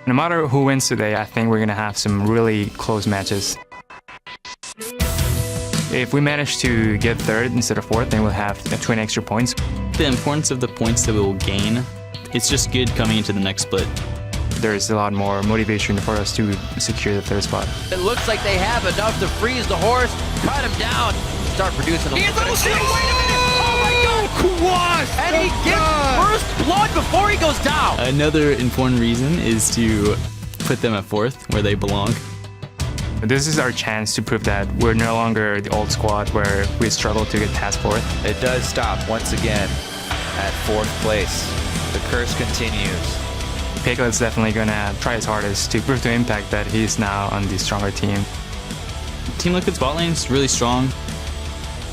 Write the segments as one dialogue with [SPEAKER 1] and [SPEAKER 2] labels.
[SPEAKER 1] No matter who wins today, I think we're going to have some really close matches. If we manage to get third instead of fourth, then we'll have 20 extra points.
[SPEAKER 2] The importance of the points that we will gain, it's just good coming into the next split.
[SPEAKER 1] There's a lot more motivation for us to secure the third spot.
[SPEAKER 3] It looks like they have enough to freeze the horse, cut him down, start producing a little bit of
[SPEAKER 4] Wait a minute! Oh my God! Quash!
[SPEAKER 3] and he gets first blood before he goes down.
[SPEAKER 2] Another important reason is to put them at fourth, where they belong.
[SPEAKER 1] This is our chance to prove that we're no longer the old squad where we struggle to get past fourth.
[SPEAKER 5] It does stop once again at fourth place. The curse continues.
[SPEAKER 1] Piglet's definitely going to try his hardest to prove to Impact that he's now on the stronger team.
[SPEAKER 2] Team Liquid's bot lane is really strong.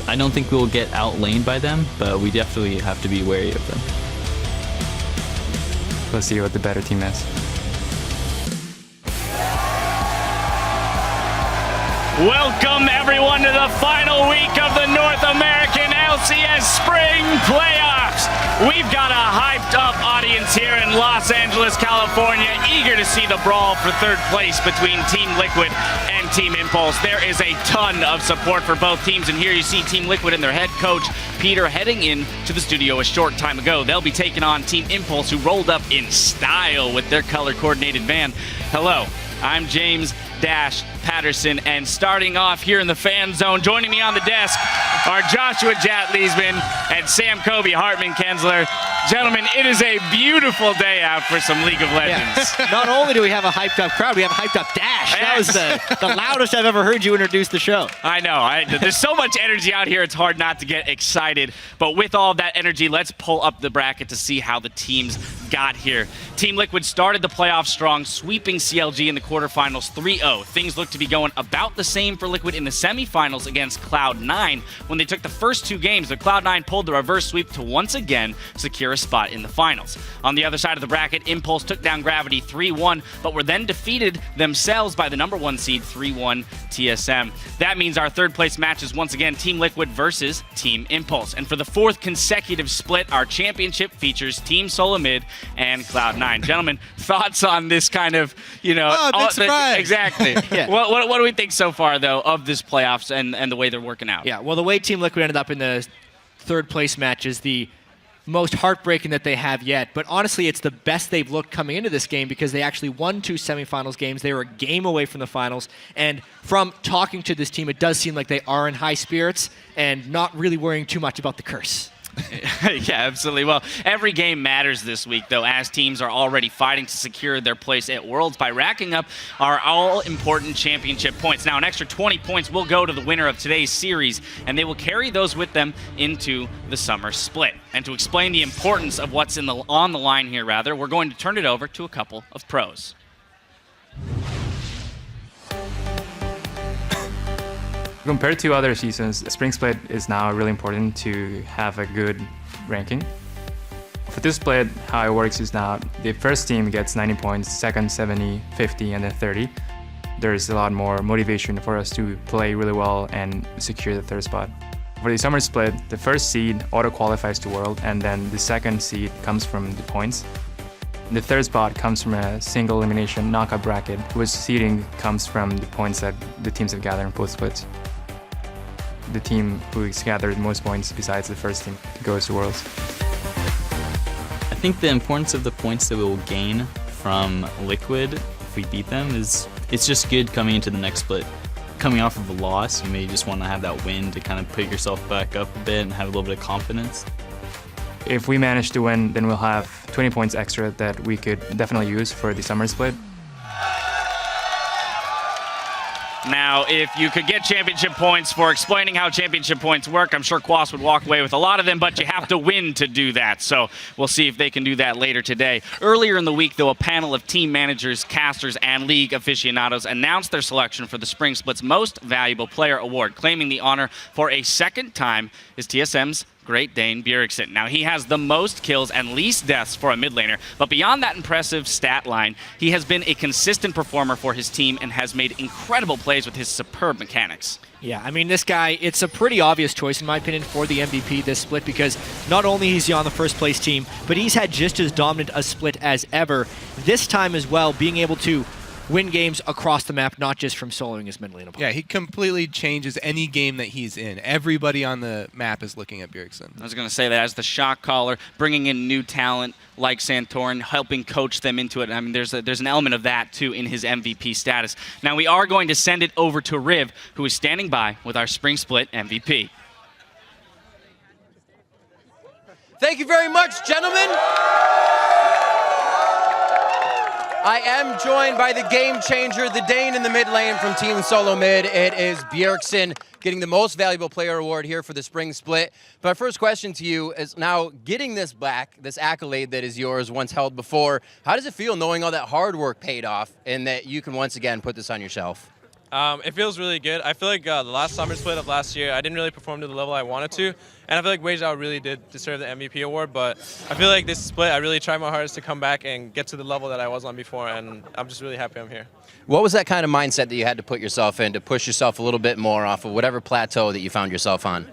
[SPEAKER 2] I don't think we'll get outlaned by them, but we definitely have to be wary of them.
[SPEAKER 1] Let's see what the better team is.
[SPEAKER 6] Welcome everyone to the final week of the North American LCS Spring Playoffs. We've got a hyped up audience here in Los Angeles, California, eager to see the brawl for third place between Team Liquid and Team Impulse. There is a ton of support for both teams, and here you see Team Liquid and their head coach, Peter, heading in to the studio a short time ago. They'll be taking on Team Impulse, who rolled up in style with their color-coordinated van. Hello, I'm James Patterson, and starting off here in the fan zone, joining me on the desk are Joshua Jat-Leesman and Sam Kobe Hartman-Kensler. Gentlemen, it is a beautiful day out for some League of Legends.
[SPEAKER 4] Yeah. Not only do we have a hyped up crowd, we have a hyped up Dash. That was the loudest I've ever heard you introduce the show.
[SPEAKER 6] I know. There's so much energy out here, it's hard not to get excited. But with all that energy, let's pull up the bracket to see how the teams got here. Team Liquid started the playoffs strong, sweeping CLG in the quarterfinals 3-0. Things look to be going about the same for Liquid in the semifinals against Cloud9. When they took the first two games, the Cloud9 pulled the reverse sweep to once again secure a spot in the finals. On the other side of the bracket, Impulse took down Gravity 3-1, but were then defeated themselves by the number one seed 3-1 TSM. That means our third place match is once again Team Liquid versus Team Impulse. And for the fourth consecutive split, our championship features Team Solomid and Cloud9. Gentlemen, thoughts on this kind of,
[SPEAKER 4] big surprise.
[SPEAKER 6] Exactly.
[SPEAKER 4] Yeah.
[SPEAKER 6] What do we think so far, though, of this playoffs and the way they're working out?
[SPEAKER 4] Yeah, well, the way Team Liquid ended up in the third place match is the most heartbreaking that they have yet. But honestly, it's the best they've looked coming into this game because they actually won two semifinals games. They were a game away from the finals. And from talking to this team, it does seem like they are in high spirits and not really worrying too much about the curse.
[SPEAKER 6] Yeah, absolutely. Well, every game matters this week, though, as teams are already fighting to secure their place at Worlds by racking up our all-important championship points. Now, an extra 20 points will go to the winner of today's series, and they will carry those with them into the summer split. And to explain the importance of what's on the line here, we're going to turn it over to a couple of pros.
[SPEAKER 1] Compared to other seasons, Spring Split is now really important to have a good ranking. For this split, how it works is now the first team gets 90 points, second 70, 50, and then 30. There's a lot more motivation for us to play really well and secure the third spot. For the summer split, the first seed auto-qualifies to World, and then the second seed comes from the points. The third spot comes from a single elimination knockout bracket, whose seeding comes from the points that the teams have gathered in both splits. The team who's gathered the most points besides the first team goes to Worlds.
[SPEAKER 2] I think the importance of the points that we will gain from Liquid, if we beat them, is it's just good coming into the next split. Coming off of a loss, you may just want to have that win to kind of put yourself back up a bit and have a little bit of confidence.
[SPEAKER 1] If we manage to win, then we'll have 20 points extra that we could definitely use for the summer split.
[SPEAKER 6] Now, if you could get championship points for explaining how championship points work, I'm sure Quas would walk away with a lot of them, but you have to win to do that. So we'll see if they can do that later today. Earlier in the week, though, a panel of team managers, casters, and league aficionados announced their selection for the Spring Split's Most Valuable Player Award. Claiming the honor for a second time is TSM's Great Dane Bjergsen. Now, he has the most kills and least deaths for a mid laner, but beyond that impressive stat line, he has been a consistent performer for his team and has made incredible plays with his superb mechanics.
[SPEAKER 4] Yeah, I mean, this guy, it's a pretty obvious choice, in my opinion, for the MVP this split, because not only is he on the first place team, but he's had just as dominant a split as ever. This time as well, being able to win games across the map, not just from soloing his mid lane opponent.
[SPEAKER 7] Yeah, he completely changes any game that he's in. Everybody on the map is looking at Bjergsen.
[SPEAKER 6] I was going to say that as the shot caller, bringing in new talent like Santorin, helping coach them into it. I mean, there's an element of that, too, in his MVP status. Now, we are going to send it over to Riv, who is standing by with our Spring Split MVP.
[SPEAKER 3] Thank you very much, gentlemen. I am joined by the game changer, the Dane in the mid lane from Team Solo Mid. It is Bjergsen getting the most valuable player award here for the Spring Split. But my first question to you is, now getting this back, this accolade that is yours, once held before, how does it feel knowing all that hard work paid off and that you can once again put this on your shelf?
[SPEAKER 8] It feels really good. I feel like the last summer split of last year, I didn't really perform to the level I wanted to, and I feel like Wage Out really did deserve the MVP award, but I feel like this split, I really tried my hardest to come back and get to the level that I was on before, and I'm just really happy I'm here.
[SPEAKER 3] What was that kind of mindset that you had to put yourself in to push yourself a little bit more off of whatever plateau that you found yourself on?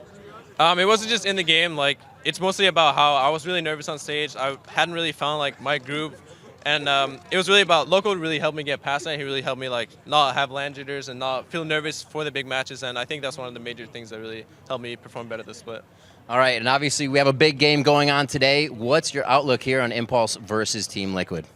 [SPEAKER 8] It wasn't just in the game. Like, it's mostly about how I was really nervous on stage. I hadn't really found like my groove. And it was really about Loco really helped me get past that. He really helped me like not have land jitters and not feel nervous for the big matches. And I think that's one of the major things that really helped me perform better this split.
[SPEAKER 3] All right, and obviously we have a big game going on today. What's your outlook here on Impulse versus Team Liquid?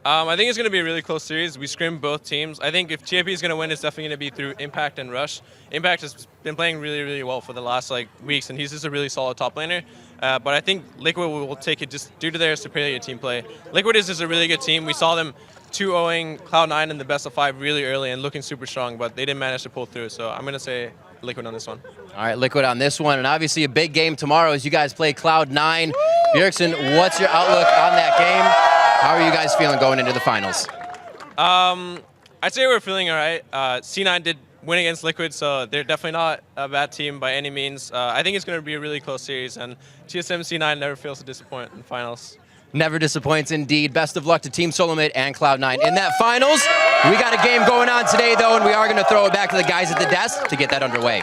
[SPEAKER 8] I think it's going to be a really close series. We scrim both teams. I think if TFP is going to win, it's definitely going to be through Impact and Rush. Impact has been playing really, really well for the last weeks, and he's just a really solid top laner. But I think Liquid will take it just due to their superior team play. Liquid is just a really good team. We saw them 2-0ing Cloud9 in the best of 5 really early and looking super strong, but they didn't manage to pull through. So I'm going to say Liquid on this one.
[SPEAKER 3] All right, Liquid on this one, and obviously a big game tomorrow as you guys play Cloud9. Bjergsen, what's your outlook on that game? How are you guys feeling going into the finals?
[SPEAKER 8] I'd say we're feeling all right. C9 did win against Liquid, so they're definitely not a bad team by any means. I think it's going to be a really close series, and TSM C9 never fails to disappoint in finals.
[SPEAKER 3] Never disappoints indeed. Best of luck to Team Solo Mid and Cloud9 in that finals. We got a game going on today, though, and we are going to throw it back to the guys at the desk to get that underway.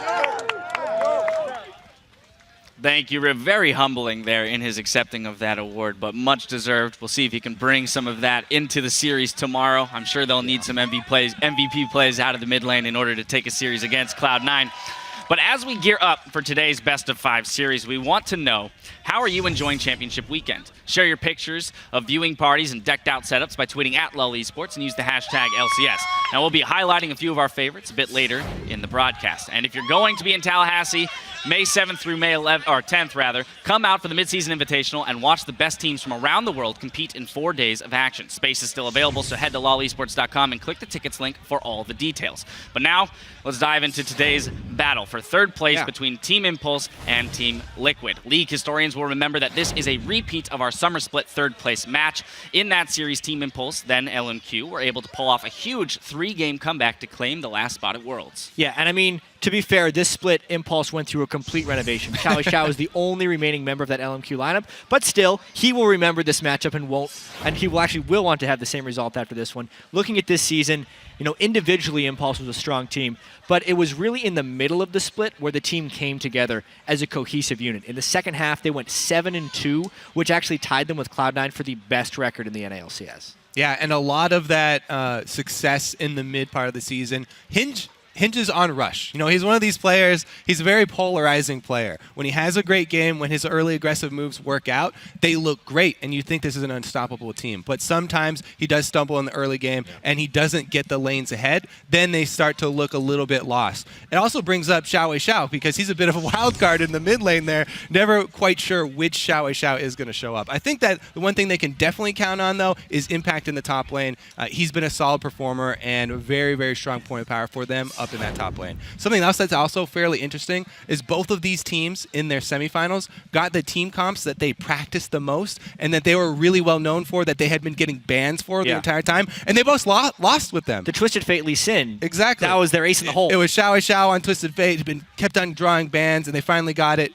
[SPEAKER 6] Thank you, Riv. Very humbling there in his accepting of that award, but much deserved. We'll see if he can bring some of that into the series tomorrow. I'm sure they'll need some MVP plays out of the mid lane in order to take a series against Cloud9. But as we gear up for today's Best of 5 series, we want to know, how are you enjoying Championship Weekend? Share your pictures of viewing parties and decked out setups by tweeting at LOL Esports and use the hashtag LCS. Now, we'll be highlighting a few of our favorites a bit later in the broadcast. And if you're going to be in Tallahassee, May 7th through May 11th, or 10th rather, come out for the Midseason Invitational and watch the best teams from around the world compete in 4 days of action. Space is still available, so head to lolesports.com and click the tickets link for all the details. But now, let's dive into today's battle for third place between Team Impulse and Team Liquid. League historians will remember that this is a repeat of our summer split third place match. In that series, Team Impulse, then LMQ, were able to pull off a huge 3-game comeback to claim the last spot at Worlds.
[SPEAKER 4] Yeah, and I mean, to be fair, this split, Impulse went through a complete renovation. Xiao Xiao is the only remaining member of that LMQ lineup, but still, he will remember this matchup and he will want to have the same result after this one. Looking at this season, you know, individually, Impulse was a strong team, but it was really in the middle of the split where the team came together as a cohesive unit. In the second half, they went 7-2, which actually tied them with Cloud9 for the best record in the NALCS.
[SPEAKER 7] Yeah, and a lot of that success in the mid part of the season hinges on Rush. You know, he's one of these players, he's a very polarizing player. When he has a great game, when his early aggressive moves work out, they look great, and you think this is an unstoppable team. But sometimes he does stumble in the early game, and he doesn't get the lanes ahead. Then they start to look a little bit lost. It also brings up Xiao Xiao, because he's a bit of a wild card in the mid lane there, never quite sure which Xiao Xiao is going to show up. I think that the one thing they can definitely count on, though, is Impact in the top lane. He's been a solid performer and a very, very strong point of power for them up in that top lane. Something else that's also fairly interesting is both of these teams in their semifinals got the team comps that they practiced the most and that they were really well known for, that they had been getting bans for the entire time, and they both lost with them.
[SPEAKER 4] The Twisted Fate Lee Sin.
[SPEAKER 7] Exactly.
[SPEAKER 4] That was their ace in the hole.
[SPEAKER 7] It was Xiao on Twisted Fate. Had been kept on drawing bans, and they finally got it.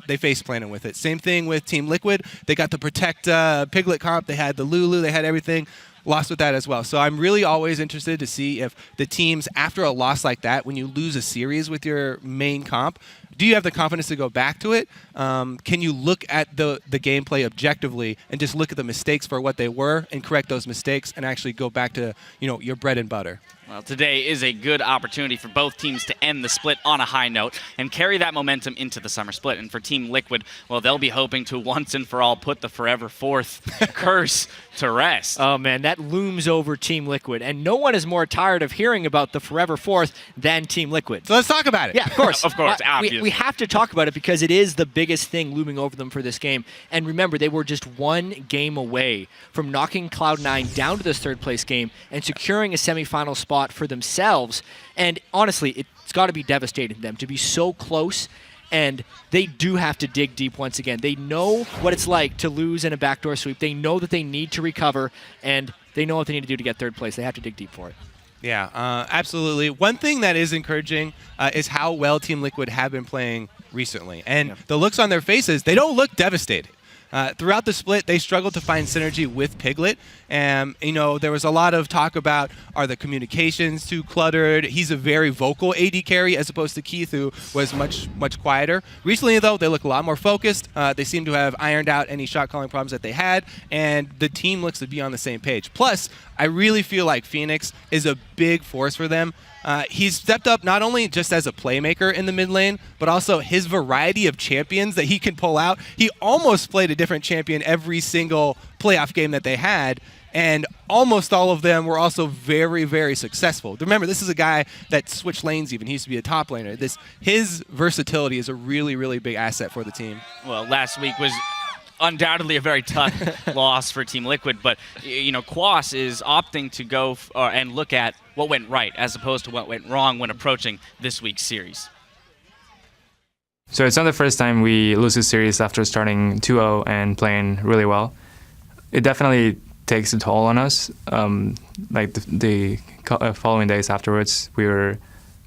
[SPEAKER 7] They face planted with it. Same thing with Team Liquid. They got the Protect Piglet comp. They had the Lulu. They had everything. Lost with that as well. So I'm really always interested to see if the teams, after a loss like that, when you lose a series with your main comp, do you have the confidence to go back to it? Can you look at the gameplay objectively and just look at the mistakes for what they were and correct those mistakes and actually go back to your bread and butter?
[SPEAKER 6] Well, today is a good opportunity for both teams to end the split on a high note and carry that momentum into the summer split. And for Team Liquid, well, they'll be hoping to once and for all put the forever fourth curse to rest.
[SPEAKER 4] Oh, man, that looms over Team Liquid. And no one is more tired of hearing about the forever fourth than Team Liquid.
[SPEAKER 7] So let's talk about it.
[SPEAKER 4] Yeah, of course.
[SPEAKER 6] Of course, obviously.
[SPEAKER 4] We have to talk about it because it is the biggest thing looming over them for this game. And remember, they were just one game away from knocking Cloud9 down to this third-place game and securing a semifinal spot for themselves. And honestly, it's got to be devastating to them to be so close, and they do have to dig deep once again. They know what it's like to lose in a backdoor sweep. They know that they need to recover, and they know what they need to do to get third place. They have to dig deep for it.
[SPEAKER 7] Yeah, absolutely. One thing that is encouraging is how well Team Liquid have been playing recently. And the looks on their faces, they don't look devastated. Throughout the split, they struggled to find synergy with Piglet. And, there was a lot of talk about, are the communications too cluttered? He's a very vocal AD carry as opposed to Keith, who was much, much quieter. Recently, though, they look a lot more focused. They seem to have ironed out any shot calling problems that they had, and the team looks to be on the same page. Plus, I really feel like Phoenix is a big force for them. He's stepped up not only just as a playmaker in the mid lane, but also his variety of champions that he can pull out. He almost played a different champion every single playoff game that they had, and almost all of them were also very, very successful. Remember, this is a guy that switched lanes even. He used to be a top laner. His versatility is a really, really big asset for the team.
[SPEAKER 6] Well, last week was undoubtedly a very tough loss for Team Liquid, but Quas is opting to go and look at what went right as opposed to what went wrong when approaching this week's series.
[SPEAKER 1] So it's not the first time we lose a series after starting 2-0 and playing really well. It definitely takes a toll on us. Like the following days afterwards, we were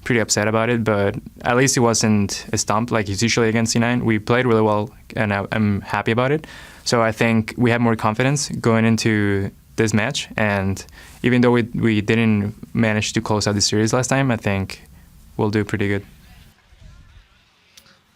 [SPEAKER 1] pretty upset about it, but at least it wasn't a stomp like it's usually against C9. We played really well, and I'm happy about it. So I think we have more confidence going into this match, and even though we didn't manage to close out the series last time, I think we'll do pretty good.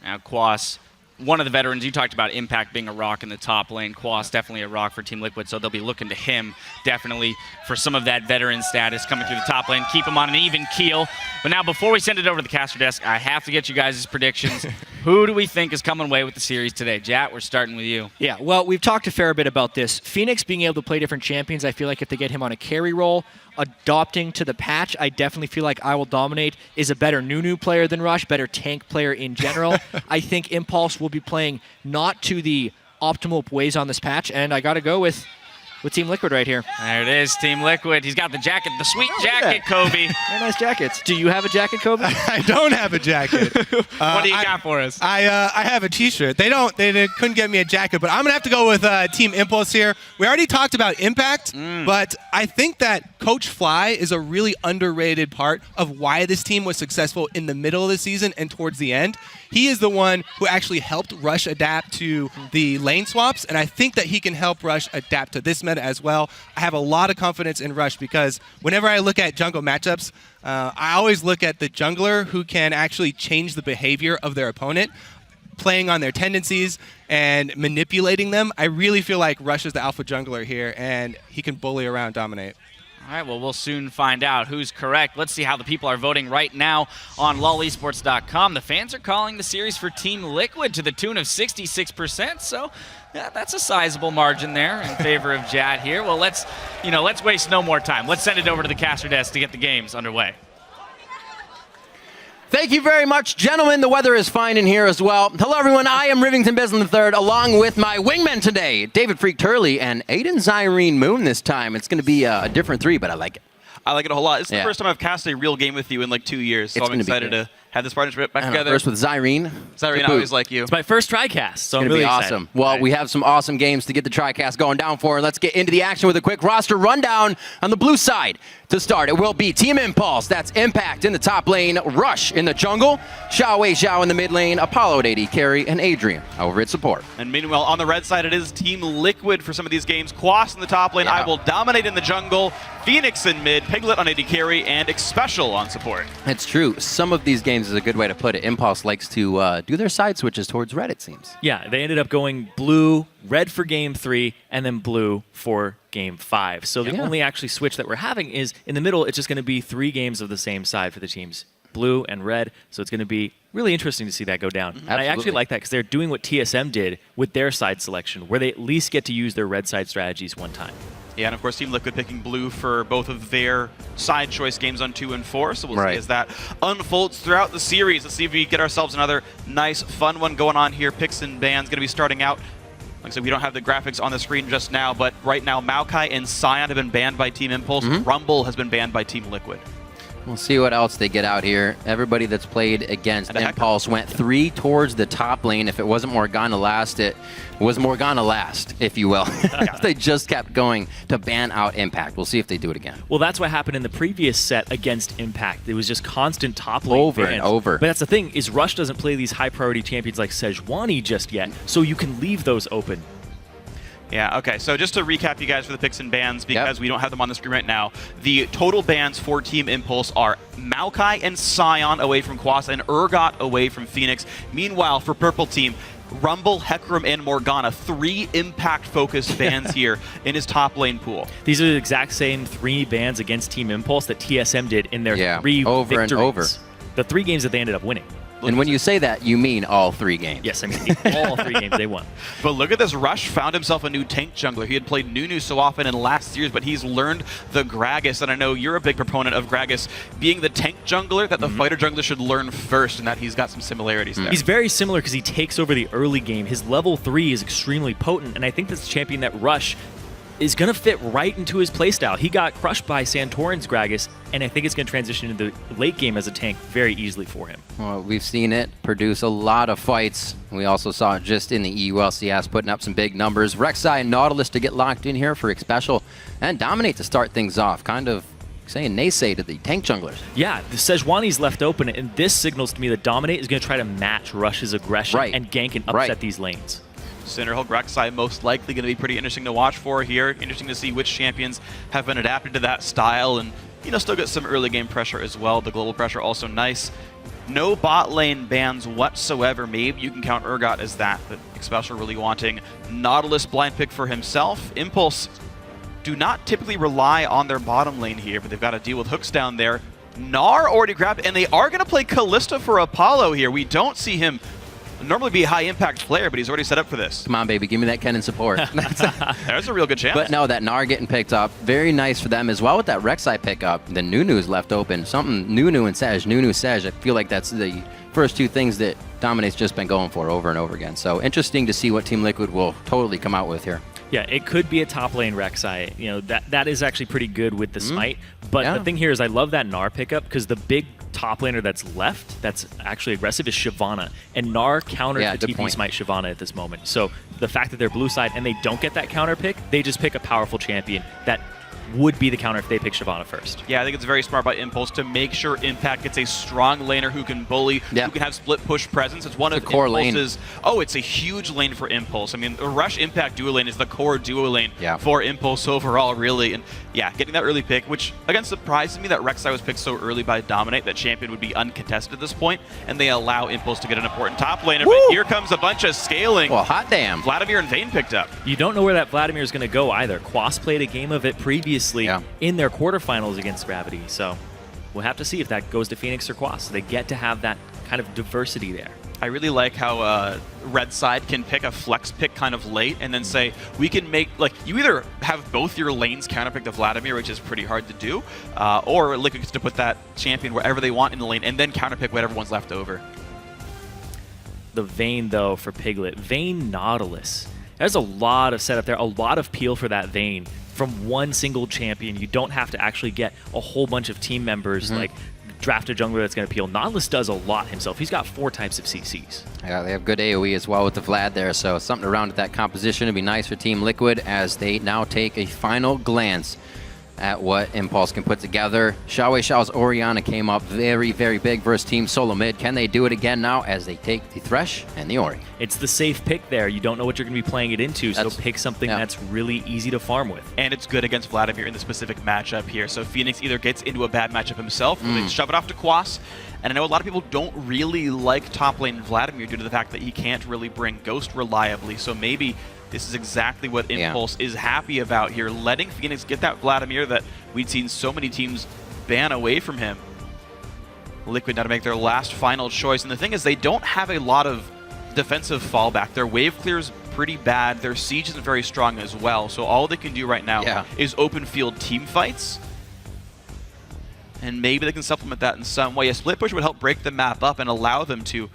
[SPEAKER 6] Now, Quas, one of the veterans, you talked about Impact being a rock in the top lane. Quas definitely a rock for Team Liquid, so they'll be looking to him definitely for some of that veteran status coming through the top lane, keep him on an even keel. But now, before we send it over to the caster desk, I have to get you guys' predictions. Who do we think is coming away with the series today? Jat, we're starting with you.
[SPEAKER 4] Yeah, well, we've talked a fair bit about this. Phoenix being able to play different champions, I feel like if they get him on a carry role, adopting to the patch, I definitely feel like I Will Dominate is a better Nunu player than Rush, better tank player in general. I think Impulse will be playing not to the optimal ways on this patch, and I got to go with Team Liquid right here.
[SPEAKER 6] There it is, Team Liquid. He's got the jacket, the sweet jacket, Kobe.
[SPEAKER 4] Very nice jackets. Do you have a jacket, Kobe?
[SPEAKER 7] I don't have a jacket.
[SPEAKER 6] What do you got for us?
[SPEAKER 7] I have a T-shirt. They couldn't get me a jacket, but I'm gonna have to go with Team Impulse here. We already talked about Impact, but I think that Coach Fly is a really underrated part of why this team was successful in the middle of the season and towards the end. He is the one who actually helped Rush adapt to the lane swaps, and I think that he can help Rush adapt to this meta as well. I have a lot of confidence in Rush because whenever I look at jungle matchups, I always look at the jungler who can actually change the behavior of their opponent, playing on their tendencies and manipulating them. I really feel like Rush is the alpha jungler here, and he can bully around, dominate.
[SPEAKER 6] All right, well, we'll soon find out who's correct. Let's see how the people are voting right now on lolesports.com. The fans are calling the series for Team Liquid to the tune of 66%, so yeah, that's a sizable margin there in favor of Jad here. Well, let's waste no more time. Let's send it over to the caster desk to get the games underway.
[SPEAKER 3] Thank you very much, gentlemen. The weather is fine in here as well. Hello, everyone. I am Rivington Beslin III, along with my wingmen today, David Freak Turley and Aiden Zyrene Moon this time. It's going to be a different three, but I like it.
[SPEAKER 9] I like it a whole lot. It's the
[SPEAKER 3] Yeah.
[SPEAKER 9] first time I've cast a real game with you in like 2 years, so
[SPEAKER 3] It's
[SPEAKER 9] I'm
[SPEAKER 3] gonna be
[SPEAKER 9] excited
[SPEAKER 3] great.
[SPEAKER 9] to have this partnership back together.
[SPEAKER 3] First with Zyrene.
[SPEAKER 9] Sorry, I always like you.
[SPEAKER 6] It's my first TriCast, so I'm
[SPEAKER 3] It's
[SPEAKER 6] really
[SPEAKER 3] gonna be
[SPEAKER 6] excited.
[SPEAKER 3] awesome. Well, we have some awesome games to get the TriCast going down for. Let's get into the action with a quick roster rundown on the blue side. To start, it will be Team Impulse. That's Impact in the top lane, Rush in the jungle, Xiao Wei Xiao in the mid lane, Apollo at AD carry, and Adrian over at support.
[SPEAKER 9] And meanwhile, on the red side, it is Team Liquid for some of these games. Quas in the top lane,
[SPEAKER 3] Yeah.
[SPEAKER 9] I will dominate in the jungle, Phoenix in mid, Piglet on AD carry, and Xpecial on support.
[SPEAKER 3] It's true. Some of these games is a good way to put it. Impulse likes to do their side switches towards red, it seems.
[SPEAKER 6] Yeah, they ended up going blue, red for game 3, and then blue for game 5. So the
[SPEAKER 3] Yeah.
[SPEAKER 6] only actually switch that we're having is in the middle, it's just going to be 3 games of the same side for the teams, blue and red. So it's going to be really interesting to see that go down. And I actually
[SPEAKER 3] Absolutely.
[SPEAKER 6] like that because they're doing what TSM did with their side selection, where they at least get to use their red side strategies one time.
[SPEAKER 9] Yeah, and of course, Team Liquid picking blue for both of their side choice games on 2 and 4. So we'll
[SPEAKER 3] Right.
[SPEAKER 9] see as that unfolds throughout the series. Let's see if we get ourselves another nice, fun one going on here. Picks and bans going to be starting out. Like I said, we don't have the graphics on the screen just now, but right now, Maokai and Scion have been banned by Team Impulse. Rumble has been banned by Team Liquid.
[SPEAKER 3] We'll see what else they get out here. Everybody that's played against
[SPEAKER 9] And a Hecarim.
[SPEAKER 3] Impulse went 3 towards the top lane. If it wasn't Morgana last, it was Morgana last, if you will. They just kept going to ban out Impact. We'll see if they do it again.
[SPEAKER 6] Well, that's what happened in the previous set against Impact. It was just constant top lane
[SPEAKER 3] Over and
[SPEAKER 6] bans.
[SPEAKER 3] over.
[SPEAKER 6] But that's the thing, is Rush doesn't play these high priority champions like Sejuani just yet, so you can leave those open.
[SPEAKER 9] Yeah, okay, so just to recap you guys for the picks and bans, because we don't have them on the screen right now, the total bans for Team Impulse are Maokai and Scion away from Quas and Urgot away from Phoenix. Meanwhile, for Purple Team, Rumble, Hecarim, and Morgana, 3 impact-focused bans here in his top lane pool.
[SPEAKER 6] These are the exact same 3 bans against Team Impulse that TSM did in their 3
[SPEAKER 3] over and
[SPEAKER 6] victories.
[SPEAKER 3] over.
[SPEAKER 6] The 3 games that they ended up winning.
[SPEAKER 3] And when you say that, you mean all 3 games.
[SPEAKER 6] Yes, I mean all 3 games they won.
[SPEAKER 9] But look at this, Rush found himself a new tank jungler. He had played Nunu so often in last years, but he's learned the Gragas, and I know you're a big proponent of Gragas being the tank jungler that the fighter jungler should learn first, and that he's got some similarities there.
[SPEAKER 6] He's very similar because he takes over the early game. His level 3 is extremely potent, and I think this champion that Rush is going to fit right into his playstyle. He got crushed by Santorin's Gragas, and I think it's going to transition into the late game as a tank very easily for him.
[SPEAKER 3] Well, we've seen it produce a lot of fights. We also saw it just in the EULCS putting up some big numbers. Rek'Sai and Nautilus to get locked in here for Xpecial and Dominate to start things off. Kind of saying naysay to the tank junglers.
[SPEAKER 6] Yeah, the Sejuani's left open, and this signals to me that Dominate is going to try to match Rush's aggression and gank and upset these lanes.
[SPEAKER 9] Cinderhill Rek'Sai most likely going to be pretty interesting to watch for here. Interesting to see which champions have been adapted to that style, and still get some early game pressure as well. The global pressure also nice. No bot lane bans whatsoever. Maybe you can count Urgot as that, but Xpecial really wanting Nautilus blind pick for himself. Impulse do not typically rely on their bottom lane here, but they've got to deal with hooks down there. Gnar already grabbed, and they are going to play Kalista for Apollo here. We don't see him normally be a high-impact player, but he's already set up for this.
[SPEAKER 3] Come on, baby, give me that Kennen support.
[SPEAKER 9] There's a real good chance.
[SPEAKER 3] But no, that Gnar getting picked up, very nice for them as well with that Rek'Sai pickup. The Nunu's left open. Something Nunu and Sej, Nunu, Sej. I feel like that's the first 2 things that Dominate's just been going for over and over again. So interesting to see what Team Liquid will totally come out with here.
[SPEAKER 6] Yeah, it could be a top lane Rek'Sai. That is actually pretty good with the smite. But the thing here is I love that Gnar pickup because the big top laner that's left that's actually aggressive is Shyvana. And Gnar counters the TP smite Shyvana at this moment. So the fact that they're blue side and they don't get that counter pick, they just pick a powerful champion that would be the counter if they pick Shyvana first.
[SPEAKER 9] Yeah, I think it's very smart by Impulse to make sure Impact gets a strong laner who can bully, who can have split push presence. It's one of
[SPEAKER 3] core
[SPEAKER 9] Impulse's... Oh, it's a huge lane for Impulse. I mean, the Rush Impact duo lane is the core duo lane for Impulse overall, really. And yeah, getting that early pick, which again surprises me that Rek'Sai was picked so early by Dominate. That champion would be uncontested at this point, and they allow Impulse to get an important top laner. But here comes a bunch of scaling.
[SPEAKER 3] Well, hot damn.
[SPEAKER 9] Vladimir and Vayne picked up.
[SPEAKER 6] You don't know where that Vladimir is going to go either. Quas played a game of it previously in their quarterfinals against Gravity, so we'll have to see if that goes to Phoenix or Quas. So they get to have that kind of diversity there.
[SPEAKER 9] I really like how red side can pick a flex pick kind of late and then say, we can make, like, you either have both your lanes counterpick to Vladimir, which is pretty hard to do, or Liquid gets to put that champion wherever they want in the lane and then counterpick whatever one's left over.
[SPEAKER 6] The Vayne, though, for Piglet. Vayne Nautilus. There's a lot of setup there, a lot of peel for that Vayne.
[SPEAKER 10] from one single champion. You don't have to actually get a whole bunch of team members like draft a jungler that's going to peel. Nautilus does a lot himself. He's got 4 types of CCs.
[SPEAKER 11] Yeah, they have good AoE as well with the Vlad there, so something to round at that composition would be nice for Team Liquid as they now take a final glance at what Impulse can put together. Xiaowei Xiao's Orianna came up very, very big versus Team Solo Mid. Can they do it again now as they take the Thresh and the Ori?
[SPEAKER 10] It's the safe pick there. You don't know what you're going to be playing it into, so pick something that's really easy to farm with.
[SPEAKER 9] And it's good against Vladimir in the specific matchup here. So Phoenix either gets into a bad matchup himself, or they shove it off to Quas. And I know a lot of people don't really like top lane Vladimir due to the fact that he can't really bring Ghost reliably. So maybe this is exactly what Impulse is happy about here, letting Phoenix get that Vladimir that we'd seen so many teams ban away from him. Liquid now to make their last final choice. And the thing is, they don't have a lot of defensive fallback. Their wave clear is pretty bad. Their siege isn't very strong as well. So all they can do right now is open field team fights. And maybe they can supplement that in some way. A split push would help break the map up and allow them to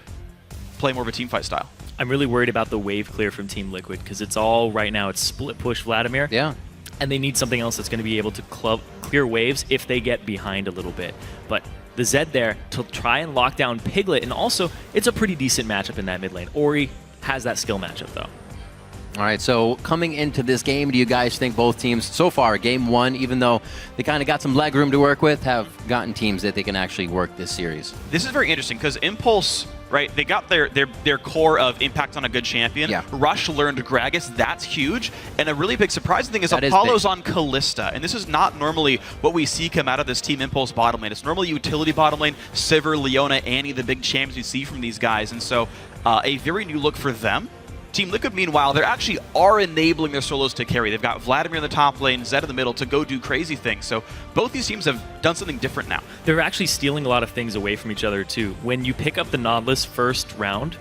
[SPEAKER 9] play more of a team fight style.
[SPEAKER 10] I'm really worried about the wave clear from Team Liquid because it's all right now. It's split push Vladimir.
[SPEAKER 11] Yeah.
[SPEAKER 10] And they need something else that's going to be able to clear waves if they get behind a little bit. But the Zed there to try and lock down Piglet, and also it's a pretty decent matchup in that mid lane. Ori has that skill matchup though.
[SPEAKER 11] All right, so coming into this game, do you guys think both teams, so far, game 1, even though they kind of got some leg room to work with, have gotten teams that they can actually work this series?
[SPEAKER 9] This is very interesting because Impulse, right, they got their core of impact on a good champion.
[SPEAKER 11] Yeah.
[SPEAKER 9] Rush learned Gragas, that's huge. And a really big surprising thing is Apollo's on Kalista. And this is not normally what we see come out of this Team Impulse bottom lane. It's normally utility bottom lane, Sivir, Leona, Annie, the big champs we see from these guys. And so a very new look for them. Team Liquid, meanwhile, they actually are enabling their solos to carry. They've got Vladimir in the top lane, Zed in the middle to go do crazy things. So both these teams have done something different now.
[SPEAKER 10] They're actually stealing a lot of things away from each other, too. When you pick up the Nautilus first round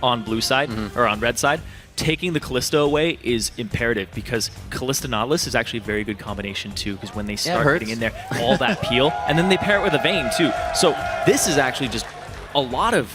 [SPEAKER 10] on blue side, or on red side, taking the Kalista away is imperative because Kalista Nautilus is actually a very good combination, too, because when they start getting in there, all that peel, and then they pair it with a Vayne, too. So this is actually just a lot of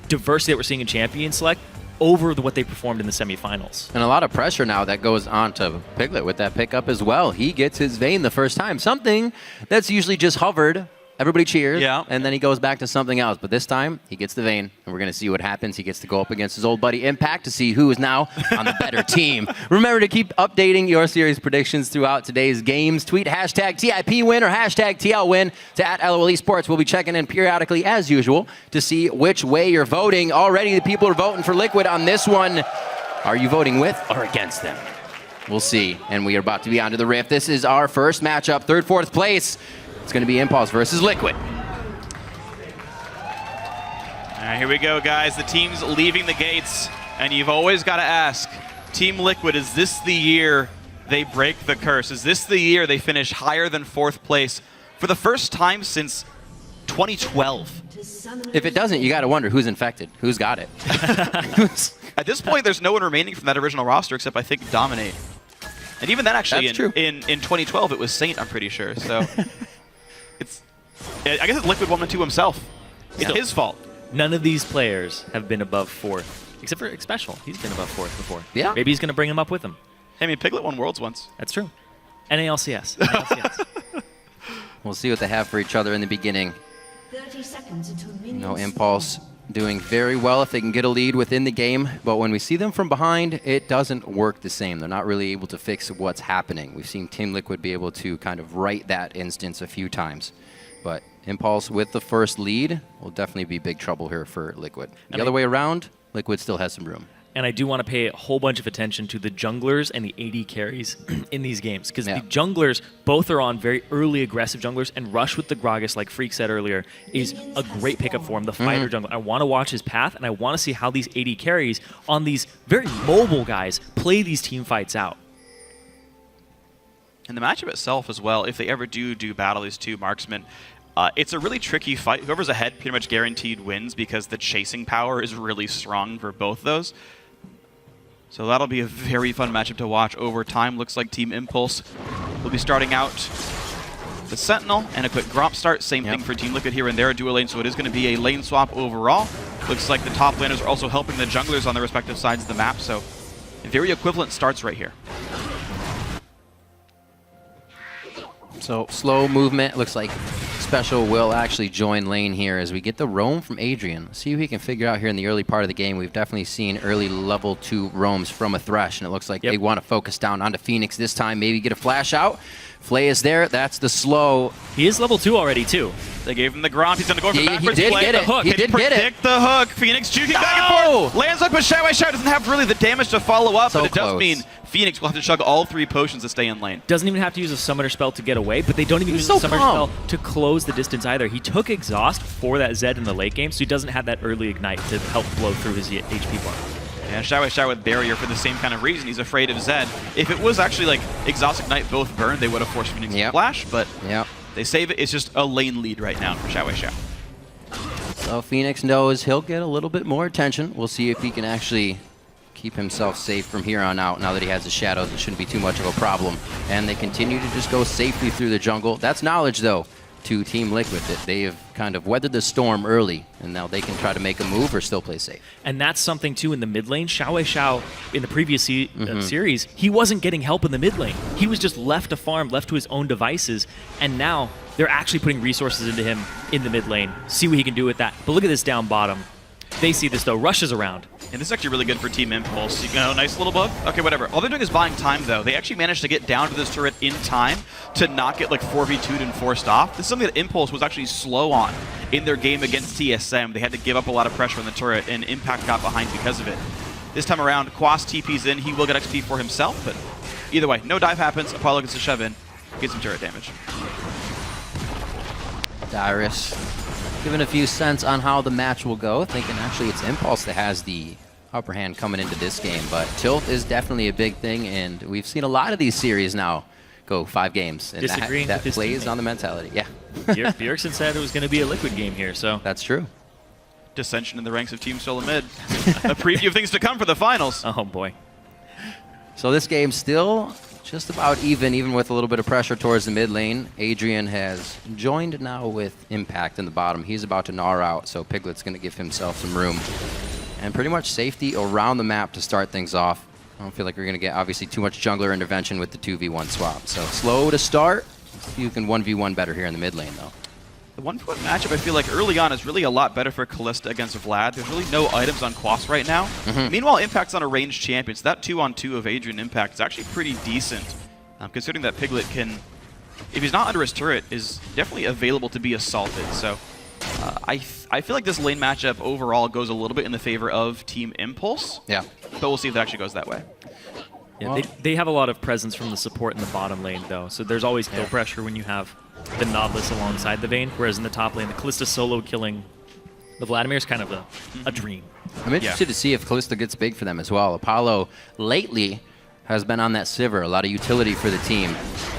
[SPEAKER 10] diversity that we're seeing in Champion Select over what they performed in the semifinals.
[SPEAKER 11] And a lot of pressure now that goes on to Piglet with that pickup as well. He gets his Vayne the first time, something that's usually just hovered. Everybody cheers, and then he goes back to something else. But this time, he gets the Vayne, and we're going to see what happens. He gets to go up against his old buddy Impact to see who is now on the better team. Remember to keep updating your series predictions throughout today's games. Tweet hashtag TIPwin or hashtag TLWin to @LOL Esports. We'll be checking in periodically, as usual, to see which way you're voting. Already, the people are voting for Liquid on this one. Are you voting with or against them? We'll see. And we are about to be onto the Rift. This is our first matchup, 3rd, 4th place. It's going to be Impulse versus Liquid.
[SPEAKER 9] All right, here we go, guys. The team's leaving the gates, and you've always got to ask, Team Liquid, is this the year they break the curse? Is this the year they finish higher than 4th place for the first time since 2012?
[SPEAKER 11] If it doesn't, you got to wonder who's infected. Who's got it?
[SPEAKER 9] At this point, there's no one remaining from that original roster except, I think, Dominate. And even then, actually, in 2012, it was Saint, I'm pretty sure. So I guess it's Liquid 1 and 2 himself. It's his fault.
[SPEAKER 10] None of these players have been above 4th, except for Special. He's been above 4th before.
[SPEAKER 11] Yeah.
[SPEAKER 10] Maybe he's going to bring him up with him.
[SPEAKER 9] I mean, Piglet won Worlds once.
[SPEAKER 10] That's true. NALCS. NALCS.
[SPEAKER 11] We'll see what they have for each other in the beginning.
[SPEAKER 12] 30 seconds until
[SPEAKER 11] No, Impulse doing very well if they can get a lead within the game, but when we see them from behind, it doesn't work the same. They're not really able to fix what's happening. We've seen Team Liquid be able to kind of right that instance a few times, but Impulse with the first lead will definitely be big trouble here for Liquid. The other way around, Liquid still has some room.
[SPEAKER 10] And I do want to pay a whole bunch of attention to the junglers and the AD carries in these games. Because the junglers, both are on very early aggressive junglers, and Rush with the Gragas, like Freak said earlier, is a great pickup for him, the fighter jungler. I want to watch his path, and I want to see how these AD carries on these very mobile guys play these team fights out.
[SPEAKER 9] And the matchup itself as well, if they ever do battle these two marksmen, it's a really tricky fight. Whoever's ahead pretty much guaranteed wins because the chasing power is really strong for both those. So that'll be a very fun matchup to watch over time. Looks like Team Impulse will be starting out the Sentinel and a quick Gromp start. Same thing for Team Liquid here in their dual lane, so it is going to be a lane swap overall. Looks like the top laners are also helping the junglers on their respective sides of the map, so very equivalent starts right here.
[SPEAKER 11] So slow movement. Looks like Special will actually join lane here as we get the roam from Adrian. See what he can figure out here in the early part of the game. We've definitely seen early level 2 roams from a Thresh, and it looks like they want to focus down onto Phoenix this time, maybe get a flash out. Flay is there. That's the slow.
[SPEAKER 10] He is level 2 already, too.
[SPEAKER 9] They gave him the Gromp. He's going to go for the backwards
[SPEAKER 11] He did
[SPEAKER 9] play.
[SPEAKER 11] get it. He did get it.
[SPEAKER 9] Predict the hook. Phoenix juking back and forth. Lands hook, but Shao doesn't have really the damage to follow up, but it does mean Phoenix will have to chug all 3 potions to stay in lane.
[SPEAKER 10] Doesn't even have to use a summoner spell to get away, but they don't even use a summoner spell to close the distance either. He took exhaust for that Zed in the late game, so he doesn't have that early ignite to help blow through his HP bar.
[SPEAKER 9] And Shao with barrier for the same kind of reason. He's afraid of Zed. If it was actually like exhaust ignite both burned, they would have forced Phoenix to flash, but they save it. It's just a lane lead right now for Shao.
[SPEAKER 11] So Phoenix knows he'll get a little bit more attention. We'll see if he can actually keep himself safe from here on out. Now that he has the shadows, it shouldn't be too much of a problem. And they continue to just go safely through the jungle. That's knowledge, though, to Team Liquid, that they have kind of weathered the storm early, and now they can try to make a move or still play safe.
[SPEAKER 10] And that's something, too, in the mid lane. Shao in the previous series, he wasn't getting help in the mid lane. He was just left to farm, left to his own devices, and now they're actually putting resources into him in the mid lane. See what he can do with that. But look at this down bottom. They see this, though. Rushes around.
[SPEAKER 9] And this is actually really good for Team Impulse. You know, nice little bug. Okay, whatever. All they're doing is buying time, though. They actually managed to get down to this turret in time to not get, like, 4v2'd and forced off. This is something that Impulse was actually slow on in their game against TSM. They had to give up a lot of pressure on the turret, and Impact got behind because of it. This time around, Quas TP's in. He will get XP for himself, but either way, no dive happens. Apollo gets a shove in, gets some turret damage.
[SPEAKER 11] Dyrus giving a few cents on how the match will go, thinking actually it's Impulse that has the upper hand coming into this game, but tilt is definitely a big thing, and we've seen a lot of these series now go 5 games, and
[SPEAKER 10] Disagreeing
[SPEAKER 11] that
[SPEAKER 10] with
[SPEAKER 11] plays on the mentality. Yeah.
[SPEAKER 10] Bjergsen said it was going to be a Liquid game here, so.
[SPEAKER 11] That's true.
[SPEAKER 9] Dissension in the ranks of Team Solo Mid. A preview of things to come for the finals.
[SPEAKER 10] Oh, boy.
[SPEAKER 11] So this game's still just about even with a little bit of pressure towards the mid lane. Adrian has joined now with Impact in the bottom. He's about to gnaw out, so Piglet's going to give himself some room. And pretty much safety around the map to start things off. I don't feel like we're going to get, obviously, too much jungler intervention with the 2v1 swap. So slow to start. You can 1v1 better here in the mid lane, though.
[SPEAKER 9] The 1v1 matchup, I feel like early on is really a lot better for Kalista against Vlad. There's really no items on Quas right now. Meanwhile, Impact's on a ranged champion, so that 2-on-2 of Adrian Impact is actually pretty decent, considering that Piglet can, if he's not under his turret, is definitely available to be assaulted. So I feel like this lane matchup overall goes a little bit in the favor of Team Impulse.
[SPEAKER 11] Yeah.
[SPEAKER 9] But we'll see if it actually goes that way.
[SPEAKER 10] Yeah, they have a lot of presence from the support in the bottom lane, though, so there's always kill pressure when you have the Nautilus alongside the Vayne, whereas in the top lane, the Kalista solo killing the Vladimir is kind of a dream.
[SPEAKER 11] I'm interested to see if Kalista gets big for them as well. Apollo lately has been on that Sivir, a lot of utility for the team,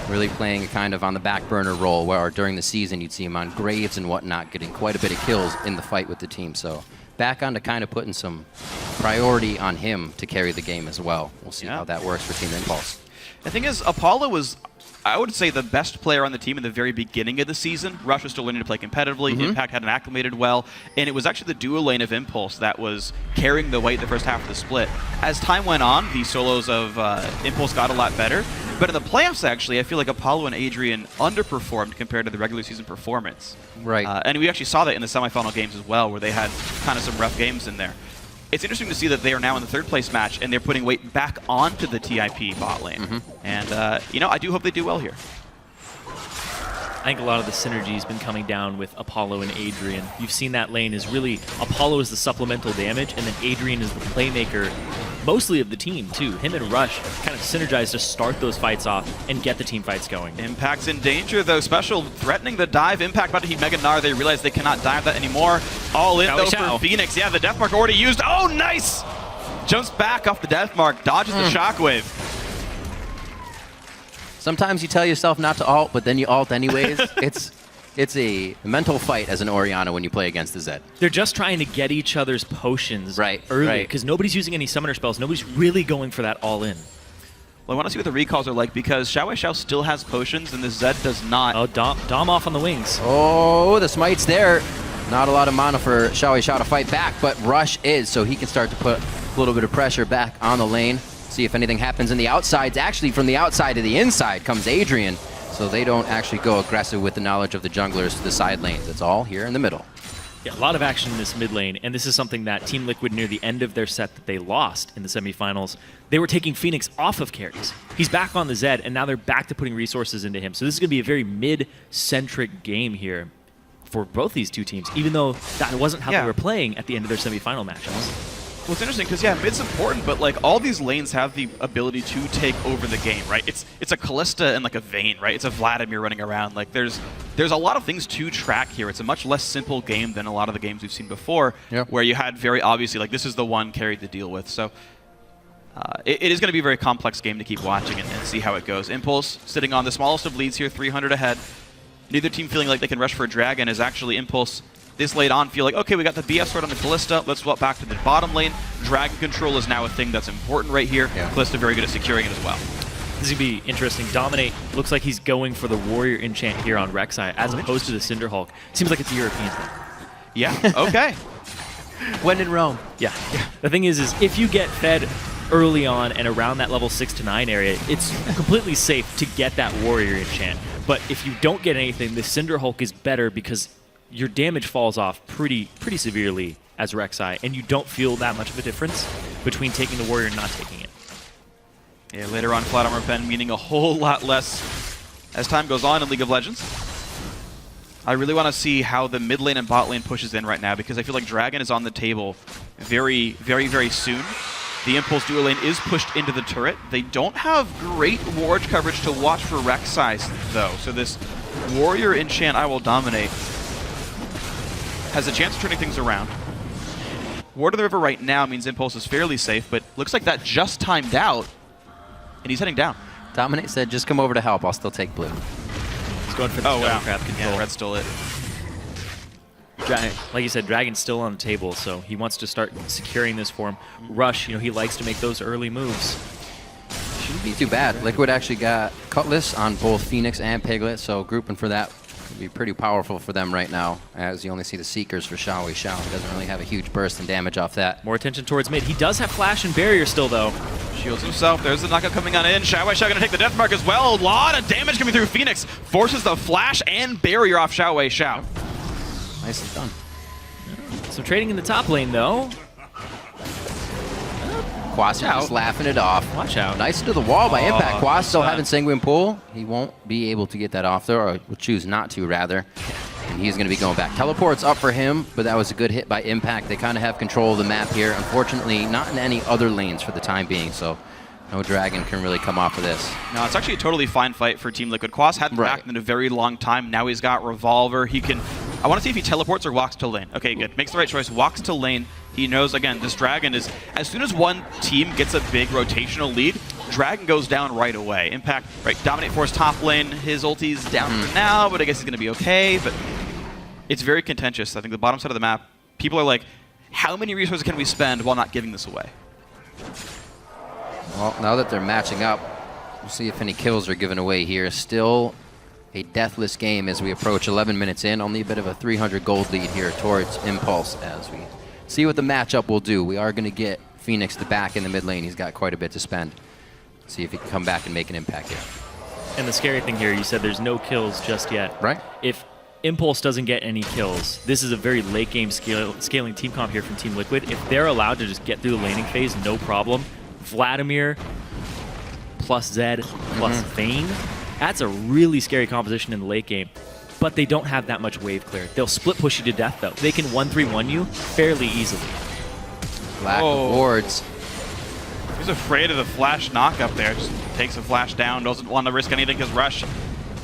[SPEAKER 11] really playing kind of on the back burner role, where during the season you'd see him on Graves and whatnot, getting quite a bit of kills in the fight with the team. So back on to kind of putting some priority on him to carry the game as well. We'll see how that works for Team Impulse.
[SPEAKER 9] The thing is, Apollo was, I would say, the best player on the team in the very beginning of the season. Rush was still learning to play competitively. Impact hadn't acclimated well. And it was actually the duo lane of Impulse that was carrying the weight the first half of the split. As time went on, the solos of Impulse got a lot better. But in the playoffs, actually, I feel like Apollo and Adrian underperformed compared to the regular season performance.
[SPEAKER 11] Right.
[SPEAKER 9] And we actually saw that in the semifinal games as well, where they had kind of some rough games in there. It's interesting to see that they are now in the 3rd place match, and they're putting weight back onto the TIP bot lane. And, you know, I do hope they do well here.
[SPEAKER 10] I think a lot of the synergy has been coming down with Apollo and Adrian. You've seen that lane is really, Apollo is the supplemental damage, and then Adrian is the playmaker, mostly of the team, too. Him and Rush kind of synergize to start those fights off and get the team fights going.
[SPEAKER 9] Impact's in danger, though. Special threatening the dive. Impact about to heat Mega Gnar. They realize they cannot dive that anymore. All in, though, for Phoenix. Yeah, the Death Mark already used. Oh, nice! Jumps back off the Death Mark, dodges the Shockwave.
[SPEAKER 11] Sometimes you tell yourself not to ult, but then you ult anyways. It's a mental fight as an Orianna when you play against the Zed.
[SPEAKER 10] They're just trying to get each other's potions early, because nobody's using any summoner spells. Nobody's really going for that all-in.
[SPEAKER 9] Well, I want to see what the recalls are like, because Shao still has potions, and the Zed does not.
[SPEAKER 10] Oh, Dom off on the wings.
[SPEAKER 11] Oh, the smite's there. Not a lot of mana for Shao to fight back, but Rush is, so he can start to put a little bit of pressure back on the lane. See if anything happens in the outsides. Actually, from the outside to the inside comes Adrian. so they don't actually go aggressive with the knowledge of the junglers to the side lanes. It's all here in the middle.
[SPEAKER 10] Yeah, a lot of action in this mid lane, and this is something that Team Liquid near the end of their set that they lost in the semifinals, they were taking Phoenix off of carries. He's back on the Zed, and now they're back to putting resources into him. So this is going to be a very mid-centric game here for both these two teams, even though that wasn't how they were playing at the end of their semifinal matches.
[SPEAKER 9] Well, it's interesting because, yeah, mid's important, but, like, all these lanes have the ability to take over the game, right? It's a Kalista and, like, a Vayne, right? It's a Vladimir running around. Like, there's a lot of things to track here. It's a much less simple game than a lot of the games we've seen before, where you had very obviously, like, this is the one carry to deal with. So it is going to be a very complex game to keep watching and see how it goes. Impulse sitting on the smallest of leads here, 300 ahead. Neither team feeling like they can rush for a Dragon is actually Impulse this late on feel like, okay, we got the BF sword on the Kalista, let's swap back to the bottom lane. Dragon control is now a thing that's important right here. Kalista very good at securing it as well.
[SPEAKER 10] This is going to be interesting. Dominate looks like he's going for the Warrior Enchant here on Rek'Sai as opposed to the Cinder Hulk. Seems like it's a European thing.
[SPEAKER 9] Yeah, okay.
[SPEAKER 11] When in Rome.
[SPEAKER 10] Yeah. The thing is if you get fed early on and around that level 6 to 9 area, it's completely safe to get that Warrior Enchant. But if you don't get anything, the Cinder Hulk is better because your damage falls off pretty severely as Rek'Sai, and you don't feel that much of a difference between taking the Warrior and not taking it.
[SPEAKER 9] Yeah, later on, Flat Armor Pen meaning a whole lot less as time goes on in League of Legends. I really want to see how the mid lane and bot lane pushes in right now, because I feel like Dragon is on the table very, very, very soon. The Impulse dual lane is pushed into the turret. They don't have great ward coverage to watch for Rek'Sai, though, so this Warrior Enchant I will dominate has a chance of turning things around. Ward of the River right now means Impulse is fairly safe, but looks like that just timed out, and he's heading down.
[SPEAKER 11] Dominate said, just come over to help, I'll still take blue.
[SPEAKER 10] He's going for the Crab control.
[SPEAKER 9] Yeah, red stole it.
[SPEAKER 10] Like you said, Dragon's still on the table, so he wants to start securing this for him. Rush, he likes to make those early moves.
[SPEAKER 11] Shouldn't be too bad. Liquid actually got Cutlass on both Phoenix and Piglet, so grouping for that would be pretty powerful for them right now, as you only see the Seekers for Xiao Wei Xiao. He doesn't really have a huge burst in damage off that.
[SPEAKER 10] More attention towards mid. He does have Flash and Barrier still, though.
[SPEAKER 9] Shields himself. There's the knockup coming on in. Xiao Wei Xiao going to take the death mark as well. A lot of damage coming through. Phoenix forces the Flash and Barrier off Xiao Wei Xiao.
[SPEAKER 11] Nicely done.
[SPEAKER 10] Some trading in the top lane, though.
[SPEAKER 11] Quas just laughing it off.
[SPEAKER 10] Watch out.
[SPEAKER 11] Nice to the wall by Impact. Quas still having Sanguine Pool. He won't be able to get that off there, or will choose not to, rather. And he's going to be going back. Teleport's up for him, but that was a good hit by Impact. They kind of have control of the map here. Unfortunately, not in any other lanes for the time being, so no Dragon can really come off of this.
[SPEAKER 9] No, it's actually a totally fine fight for Team Liquid. Quas hadn't backed in a very long time. Now he's got Revolver. He can... I want to see if he teleports or walks to lane. Okay, good. Makes the right choice. Walks to lane. He knows, again, this Dragon is... As soon as one team gets a big rotational lead, Dragon goes down right away. Impact, right, Dominate Force top lane. His ulti's down for now, but I guess he's going to be okay. But it's very contentious. I think the bottom side of the map, people are like, how many resources can we spend while not giving this away?
[SPEAKER 11] Well, now that they're matching up, we'll see if any kills are given away here. Still a deathless game as we approach 11 minutes in. Only a bit of a 300 gold lead here towards Impulse as we see what the matchup will do. We are going to get Phoenix the back in the mid lane. He's got quite a bit to spend. See if he can come back and make an impact here.
[SPEAKER 10] And the scary thing here, you said there's no kills just yet.
[SPEAKER 11] Right.
[SPEAKER 10] If Impulse doesn't get any kills, this is a very late game scaling team comp here from Team Liquid. If they're allowed to just get through the laning phase, no problem. Vladimir plus Zed plus Vayne, that's a really scary composition in the late game. But they don't have that much wave clear. They'll split push you to death, though. They can 1-3-1 you fairly easily.
[SPEAKER 11] Lack of wards.
[SPEAKER 9] He's afraid of the Flash knock up there. Just takes the Flash down, doesn't want to risk anything because Rush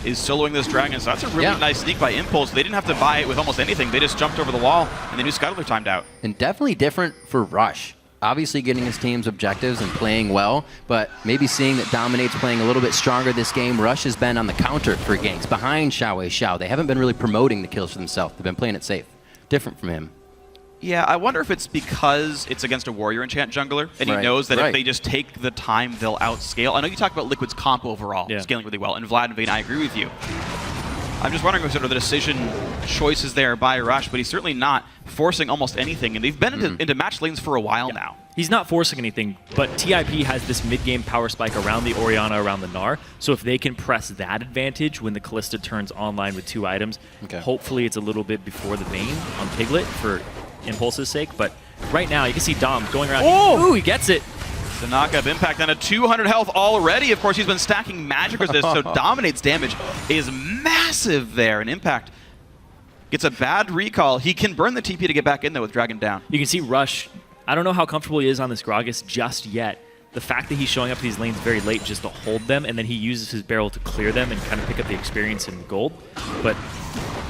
[SPEAKER 9] is soloing this Dragon. So that's a really nice sneak by Impulse. They didn't have to buy it with almost anything. They just jumped over the wall, and they knew Scuttler timed out.
[SPEAKER 11] And definitely different for Rush. Obviously getting his team's objectives and playing well, but maybe seeing that Dominate's playing a little bit stronger this game. Rush has been on the counter for ganks behind Xiao Wei Xiao. They haven't been really promoting the kills for themselves. They've been playing it safe. Different from him.
[SPEAKER 9] Yeah, I wonder if it's because it's against a Warrior Enchant jungler, and he knows that if they just take the time, they'll outscale. I know you talked about Liquid's comp overall, scaling really well, and Vlad and Vayne, I agree with you. I'm just wondering if sort of the decision choices there by Rush, but he's certainly not forcing almost anything, and they've been into match lanes for a while now.
[SPEAKER 10] He's not forcing anything, but TIP has this mid-game power spike around the Orianna, around the Gnar, so if they can press that advantage when the Callista turns online with 2 items, hopefully it's a little bit before the Vayne on Piglet for Impulse's sake, but right now you can see Dom going around.
[SPEAKER 9] Oh!
[SPEAKER 10] Ooh, he gets it!
[SPEAKER 9] The knock-up impact on a 200 health already. Of course, he's been stacking magic resist, so Dominate's damage is massive there, and Impact gets a bad recall. He can burn the TP to get back in, though, with Dragon down.
[SPEAKER 10] You can see Rush. I don't know how comfortable he is on this Gragas just yet. The fact that he's showing up to these lanes very late just to hold them, and then he uses his barrel to clear them and kind of pick up the experience and gold. But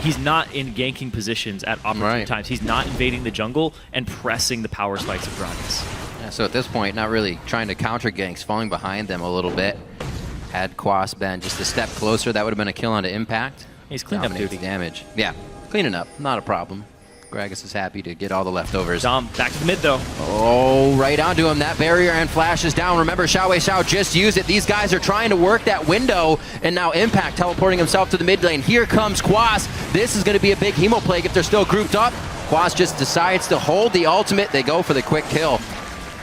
[SPEAKER 10] he's not in ganking positions at opportune times. He's not invading the jungle and pressing the power spikes of Gragas.
[SPEAKER 11] Yeah, so at this point, not really trying to counter ganks, falling behind them a little bit. Had Quas been just a step closer, that would have been a kill onto Impact.
[SPEAKER 10] He's cleaning up duty.
[SPEAKER 11] Damage. Yeah, cleaning up, not a problem. Gragas is happy to get all the leftovers.
[SPEAKER 10] Dom, back to the mid, though.
[SPEAKER 11] Oh, right onto him. That barrier and flash is down. Remember, Xiao just used it. These guys are trying to work that window, and now Impact teleporting himself to the mid lane. Here comes Quas. This is going to be a big Hemo Plague if they're still grouped up. Quas just decides to hold the ultimate. They go for the quick kill.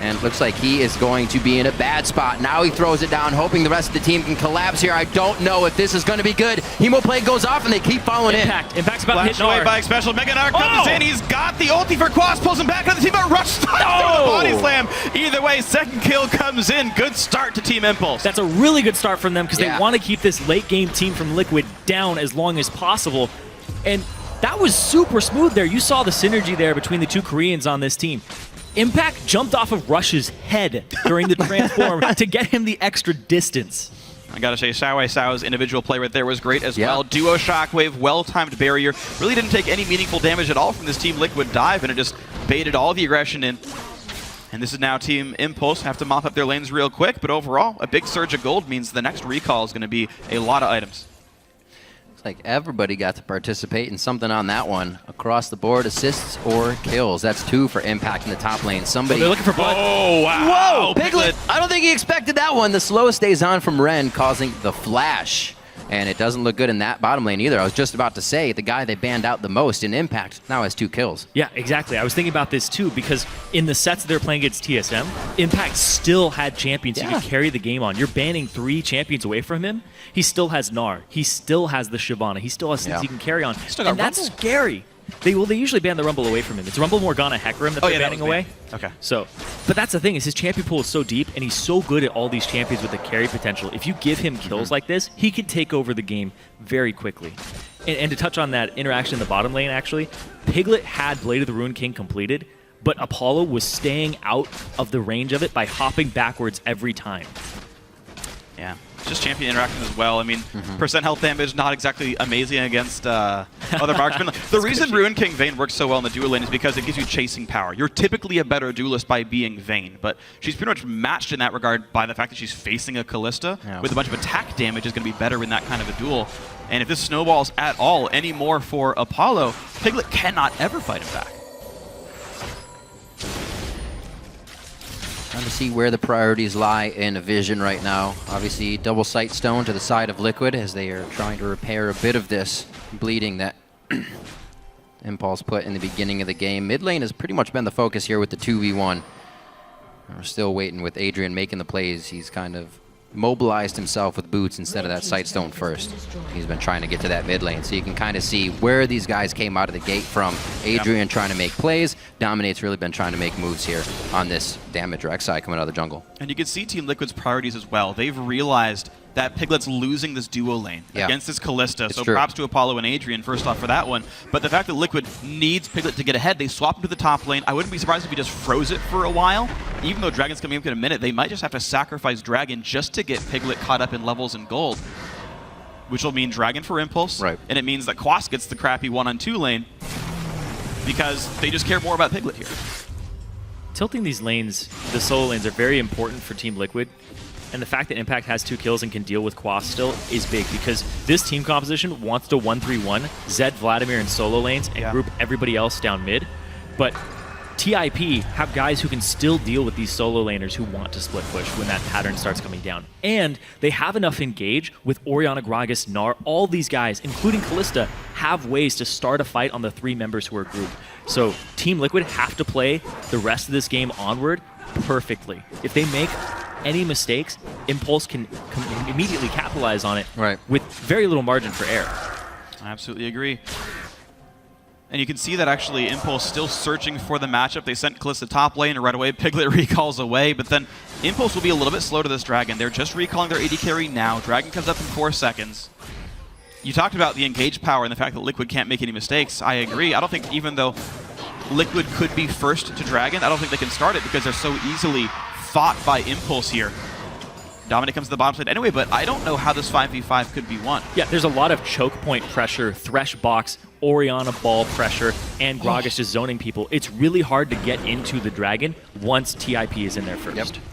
[SPEAKER 11] And looks like he is going to be in a bad spot. Now he throws it down, hoping the rest of the team can collapse here. I don't know if this is going to be good. Hemo Plague goes off, and they keep following
[SPEAKER 10] Impact's about to hit
[SPEAKER 9] away
[SPEAKER 10] Gnar.
[SPEAKER 9] by Special. Mega Gnar comes in. He's got the ulti for Quas, pulls him back on the team, but Rush through the body slam. Either way, second kill comes in. Good start to Team Impulse.
[SPEAKER 10] That's a really good start from them because they want to keep this late game team from Liquid down as long as possible. And that was super smooth there. You saw the synergy there between the 2 Koreans on this team. Impact jumped off of Rush's head during the transform to get him the extra distance.
[SPEAKER 9] I gotta say, Xiao's individual play right there was great as well. Duo Shockwave, well-timed barrier. Really didn't take any meaningful damage at all from this Team Liquid dive, and it just baited all the aggression in. And this is now Team Impulse. Have to mop up their lanes real quick, but overall, a big surge of gold means the next recall is going to be a lot of items.
[SPEAKER 11] It's like everybody got to participate in something on that one. Across the board, assists or kills. That's 2 for Impact in the top lane. Somebody...
[SPEAKER 10] they're looking for blood.
[SPEAKER 9] Oh, wow.
[SPEAKER 11] Whoa, Piglet! I don't think he expected that one. The slow stays on from Ren, causing the flash. And it doesn't look good in that bottom lane either. I was just about to say, the guy they banned out the most in Impact now has 2 kills.
[SPEAKER 10] Yeah, exactly. I was thinking about this too, because in the sets they're playing against TSM, Impact still had champions who could carry the game on. You're banning 3 champions away from him. He still has Gnar. He still has the Shyvana. He still has things he can carry on. And that's scary. They usually ban the Rumble away from him. It's Rumble, Morgana, Hecarim that they're banning away.
[SPEAKER 9] Okay.
[SPEAKER 10] So, but that's the thing, is his champion pool is so deep, and he's so good at all these champions with the carry potential. If you give him kills like this, he can take over the game very quickly. And to touch on that interaction in the bottom lane, actually, Piglet had Blade of the Ruined King completed, but Apollo was staying out of the range of it by hopping backwards every time.
[SPEAKER 9] Yeah. Just champion interaction as well. I mean, percent health damage, not exactly amazing against other marksmen. The reason Ruined King Vayne works so well in the dual lane is because it gives you chasing power. You're typically a better duelist by being Vayne, but she's pretty much matched in that regard by the fact that she's facing a Callista with a bunch of attack damage is going to be better in that kind of a duel. And if this snowballs at all anymore for Apollo, Piglet cannot ever fight him back.
[SPEAKER 11] Trying to see where the priorities lie in Vision right now. Obviously, double sight stone to the side of Liquid as they are trying to repair a bit of this bleeding that Impulse put in the beginning of the game. Mid lane has pretty much been the focus here with the 2v1. We're still waiting with Adrian making the plays. He's kind of mobilized himself with boots instead of that sight stone first. He's been trying to get to that mid lane, so you can kind of see where these guys came out of the gate from. Adrian trying to make plays. Dominate's really been trying to make moves here on this damage Rek'Sai coming out of the jungle.
[SPEAKER 9] And you can see Team Liquid's priorities as well. They've realized that Piglet's losing this duo lane against this Callista, so props to Apollo and Adrian first off for that one. But the fact that Liquid needs Piglet to get ahead, they swap him to the top lane. I wouldn't be surprised if he just froze it for a while. Even though Dragon's coming up in a minute, they might just have to sacrifice Dragon just to get Piglet caught up in levels and gold, which will mean Dragon for Impulse, and it means that Quas gets the crappy 1-on-2 lane because they just care more about Piglet here.
[SPEAKER 10] Tilting these lanes, the solo lanes, are very important for Team Liquid. And the fact that Impact has 2 kills and can deal with Quas still is big, because this team composition wants to 1-3-1 Zed, Vladimir, and solo lanes and group everybody else down mid. But TIP have guys who can still deal with these solo laners who want to split push when that pattern starts coming down. And they have enough engage with Orianna, Gragas, Gnar. All these guys, including Callista, have ways to start a fight on the 3 members who are grouped. So Team Liquid have to play the rest of this game onward perfectly. If they make any mistakes, Impulse can immediately capitalize on it with very little margin for error.
[SPEAKER 9] I absolutely agree. And you can see that actually Impulse still searching for the matchup. They sent Kalista top lane, and right away Piglet recalls away, but then Impulse will be a little bit slow to this Dragon. They're just recalling their AD carry now. Dragon comes up in 4 seconds. You talked about the engage power and the fact that Liquid can't make any mistakes. I agree. I don't think even though Liquid could be first to Dragon, I don't think they can start it because they're so easily fought by Impulse here. Dominic comes to the bottom side anyway, but I don't know how this 5v5 could be won.
[SPEAKER 10] Yeah, there's a lot of choke point pressure, Thresh box, Orianna ball pressure, and Gragas just zoning people. It's really hard to get into the Dragon once TIP is in there first.
[SPEAKER 9] Yep.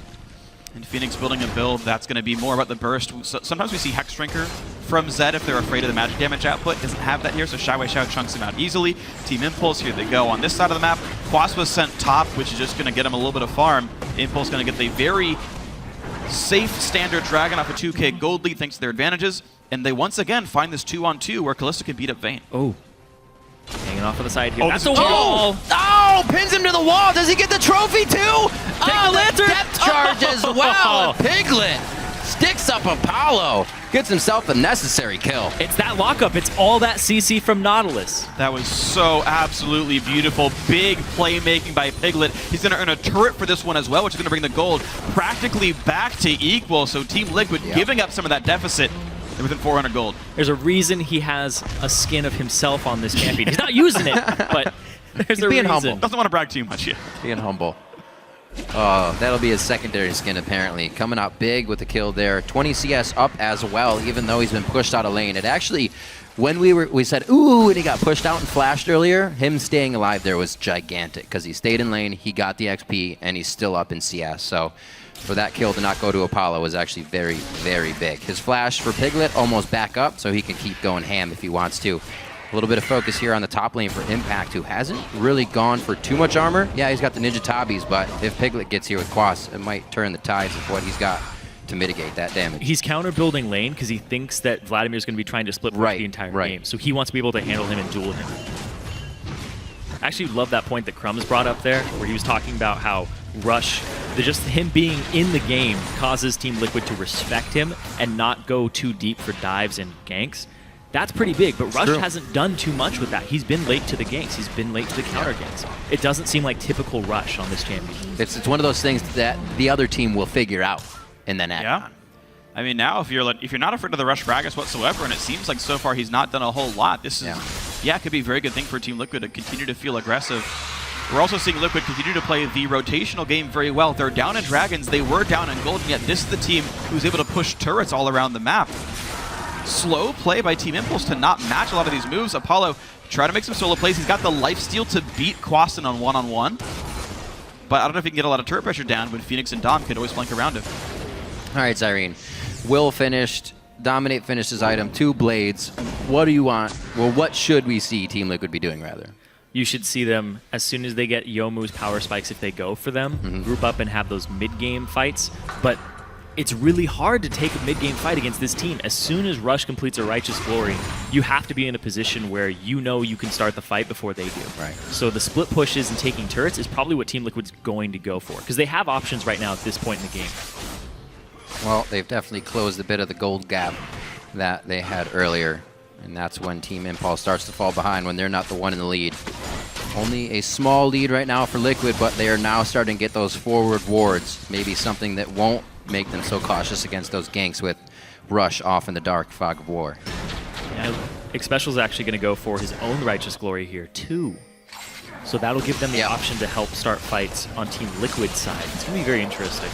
[SPEAKER 9] And Phoenix building a build that's going to be more about the burst. Sometimes we see Hex Drinker from Zed if they're afraid of the magic damage output. Doesn't have that here, so Shy Wei Xiao chunks him out easily. Team Impulse, here they go on this side of the map. Quas was sent top, which is just going to get him a little bit of farm. Impulse going to get the very safe standard Dragon off a 2k gold lead thanks to their advantages. And they once again find this 2-on-2 where Kalista can beat up Vayne.
[SPEAKER 10] Oh. Hanging off on the side here.
[SPEAKER 11] Oh,
[SPEAKER 10] that's a wall!
[SPEAKER 11] Oh, pins him to the wall. Does he get the trophy too? Oh, the depth charge as well. Piglet sticks up Apollo. Gets himself a necessary kill.
[SPEAKER 10] It's that lockup. It's all that CC from Nautilus.
[SPEAKER 9] That was so absolutely beautiful. Big playmaking by Piglet. He's going to earn a turret for this one as well, which is going to bring the gold practically back to equal. So Team Liquid giving up some of that deficit. They're within 400 gold.
[SPEAKER 10] There's a reason he has a skin of himself on this champion. He's not using it, but there's a reason.
[SPEAKER 11] Humble.
[SPEAKER 9] Doesn't want to brag too much yet.
[SPEAKER 11] Being humble. Oh, that'll be his secondary skin apparently. Coming out big with the kill there. 20 CS up as well, even though he's been pushed out of lane. It actually, when we said, ooh, and he got pushed out and flashed earlier, him staying alive there was gigantic because he stayed in lane, he got the XP, and he's still up in CS. So for that kill to not go to Apollo was actually very, very big. His flash for Piglet almost back up, so he can keep going ham if he wants to. A little bit of focus here on the top lane for Impact, who hasn't really gone for too much armor. Yeah, he's got the Ninja Tabis, but if Piglet gets here with Quas, it might turn the tides of what he's got to mitigate that damage.
[SPEAKER 10] He's counter-building lane because he thinks that Vladimir's going to be trying to split push the entire game, so he wants to be able to handle him and duel him. I actually love that point that Crumbs brought up there, where he was talking about how Rush, just him being in the game causes Team Liquid to respect him and not go too deep for dives and ganks. That's pretty big, but Rush hasn't done too much with that. He's been late to the ganks. He's been late to the counter ganks. It doesn't seem like typical Rush on this champion.
[SPEAKER 11] It's one of those things that the other team will figure out and then act on.
[SPEAKER 9] I mean, now if you're not afraid of the Rush Gragas whatsoever, and it seems like so far he's not done a whole lot, this is, it could be a very good thing for Team Liquid to continue to feel aggressive. We're also seeing Liquid continue to play the rotational game very well. They're down in Dragons, they were down in Gold, and yet this is the team who's able to push turrets all around the map. Slow play by Team Impulse to not match a lot of these moves. Apollo try to make some solo plays. He's got the lifesteal to beat Quasin on one-on-one. But I don't know if he can get a lot of turret pressure down when Phoenix and Dom could always flank around him.
[SPEAKER 11] All right, Zyrene. Will finished. Dominate finished his item. 2 blades. What do you want? Well, what should we see Team Liquid be doing, rather?
[SPEAKER 10] You should see them, as soon as they get Youmuu's power spikes, if they go for them, group up and have those mid-game fights. But it's really hard to take a mid-game fight against this team. As soon as Rush completes a Righteous Glory, you have to be in a position where you know you can start the fight before they do. So the split pushes and taking turrets is probably what Team Liquid's going to go for, because they have options right now at this point in the game.
[SPEAKER 11] Well, they've definitely closed a bit of the gold gap that they had earlier, and that's when Team Impulse starts to fall behind, when they're not the one in the lead. Only a small lead right now for Liquid, but they are now starting to get those forward wards, maybe something that won't make them so cautious against those ganks with Rush off in the dark fog of war.
[SPEAKER 10] Yeah, Xpecial's actually going to go for his own Righteous Glory here, too. So that'll give them the option to help start fights on Team Liquid's side. It's going to be very interesting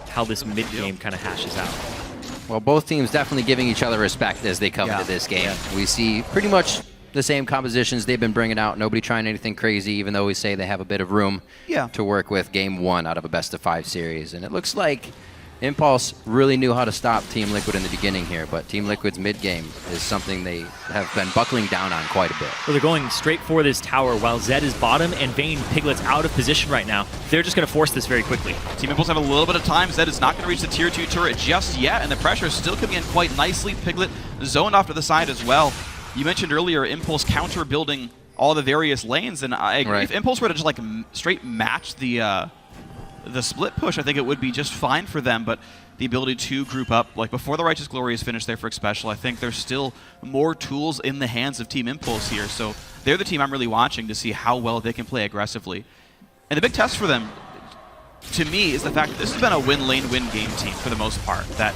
[SPEAKER 10] how this mid-game kind of hashes out.
[SPEAKER 11] Well, both teams definitely giving each other respect as they come into this game. We see pretty much the same compositions they've been bringing out. Nobody trying anything crazy, even though we say they have a bit of room to work with game 1 out of a best-of-5 series. And it looks like Impulse really knew how to stop Team Liquid in the beginning here, but Team Liquid's mid-game is something they have been buckling down on quite a bit.
[SPEAKER 10] Well, they're going straight for this tower while Zed is bottom and Vayne Piglet's out of position right now. They're just going to force this very quickly.
[SPEAKER 9] Team Impulse have a little bit of time. Zed is not going to reach the tier 2 turret just yet, and the pressure is still coming in quite nicely. Piglet zoned off to the side as well. You mentioned earlier Impulse counter-building all the various lanes, and I agree. If Impulse were to just like straight match the the split push, I think it would be just fine for them, but the ability to group up, like before the Righteous Glory is finished there for Xpecial, I think there's still more tools in the hands of Team Impulse here. So they're the team I'm really watching to see how well they can play aggressively. And the big test for them, to me, is the fact that this has been a win lane, win game team for the most part. That